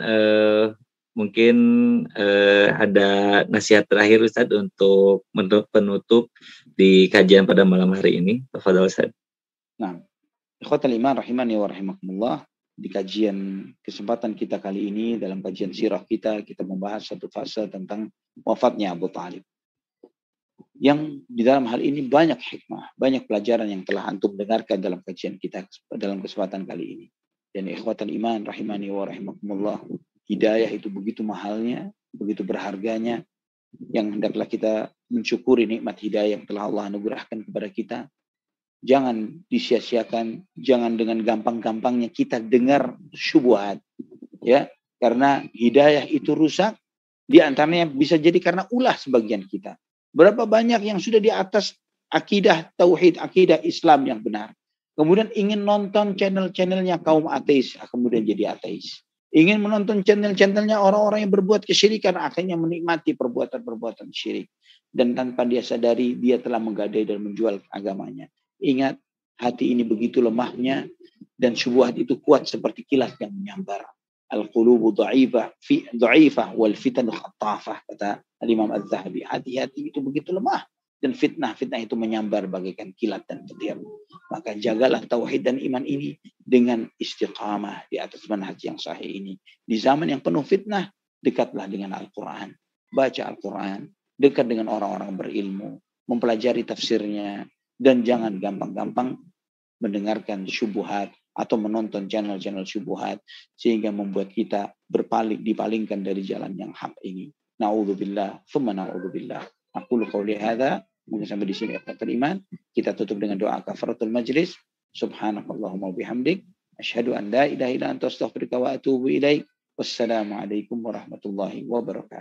mungkin ada nasihat terakhir Ustadz untuk penutup di kajian pada malam hari ini. Tafadhol Ustadz. Nah, ikhwatal iman rahimani wa rahimakumullah, di kajian kesempatan kita kali ini dalam kajian sirah kita membahas satu fase tentang wafatnya Abu Talib. Yang di dalam hal ini banyak hikmah, banyak pelajaran yang telah antum dengarkan dalam kajian kita dalam kesempatan kali ini. Dan ikhwatal iman rahimani wa rahimakumullah, hidayah itu begitu mahalnya, begitu berharganya, yang hendaklah kita mensyukuri nikmat hidayah yang telah Allah anugerahkan kepada kita. Jangan disia-siakan, jangan dengan gampang-gampangnya kita dengar syubhat, ya, karena hidayah itu rusak, di antaranya bisa jadi karena ulah sebagian kita. Berapa banyak yang sudah di atas akidah tauhid, akidah Islam yang benar, kemudian ingin nonton channel-channelnya kaum ateis, kemudian jadi ateis. Ingin menonton channel-channelnya orang-orang yang berbuat kesyirikan, akhirnya menikmati perbuatan-perbuatan syirik. Dan tanpa dia sadari, dia telah menggadai dan menjual agamanya. Ingat, hati ini begitu lemahnya, dan syubhat itu kuat seperti kilat yang menyambar. Al-qulubu dha'ifah wal fitan khattafah, kata Imam Az-Zahabi. Hati-hati itu begitu lemah, dan fitnah-fitnah itu menyambar bagaikan kilat dan petir. Maka jagalah tauhid dan iman ini dengan istiqamah di atas manhaj yang sahih ini. Di zaman yang penuh fitnah, dekatlah dengan Al-Quran. Baca Al-Quran, dekat dengan orang-orang berilmu, mempelajari tafsirnya, dan jangan gampang-gampang mendengarkan syubhat atau menonton channel-channel syubhat sehingga membuat kita dipalingkan dari jalan yang hak ini. Na'udzubillah, thumma na'udzubillah. Aqulu qawli hadza. Mungkin sampai di sini ikhwatul iman. Kita tutup dengan doa kafaratul majlis. Subhanakallahumma bihamdik. Asyhadu an la ilaha illa anta astaghfiruka wa atubu ilaik. Wassalamualaikum warahmatullahi wabarakatuh.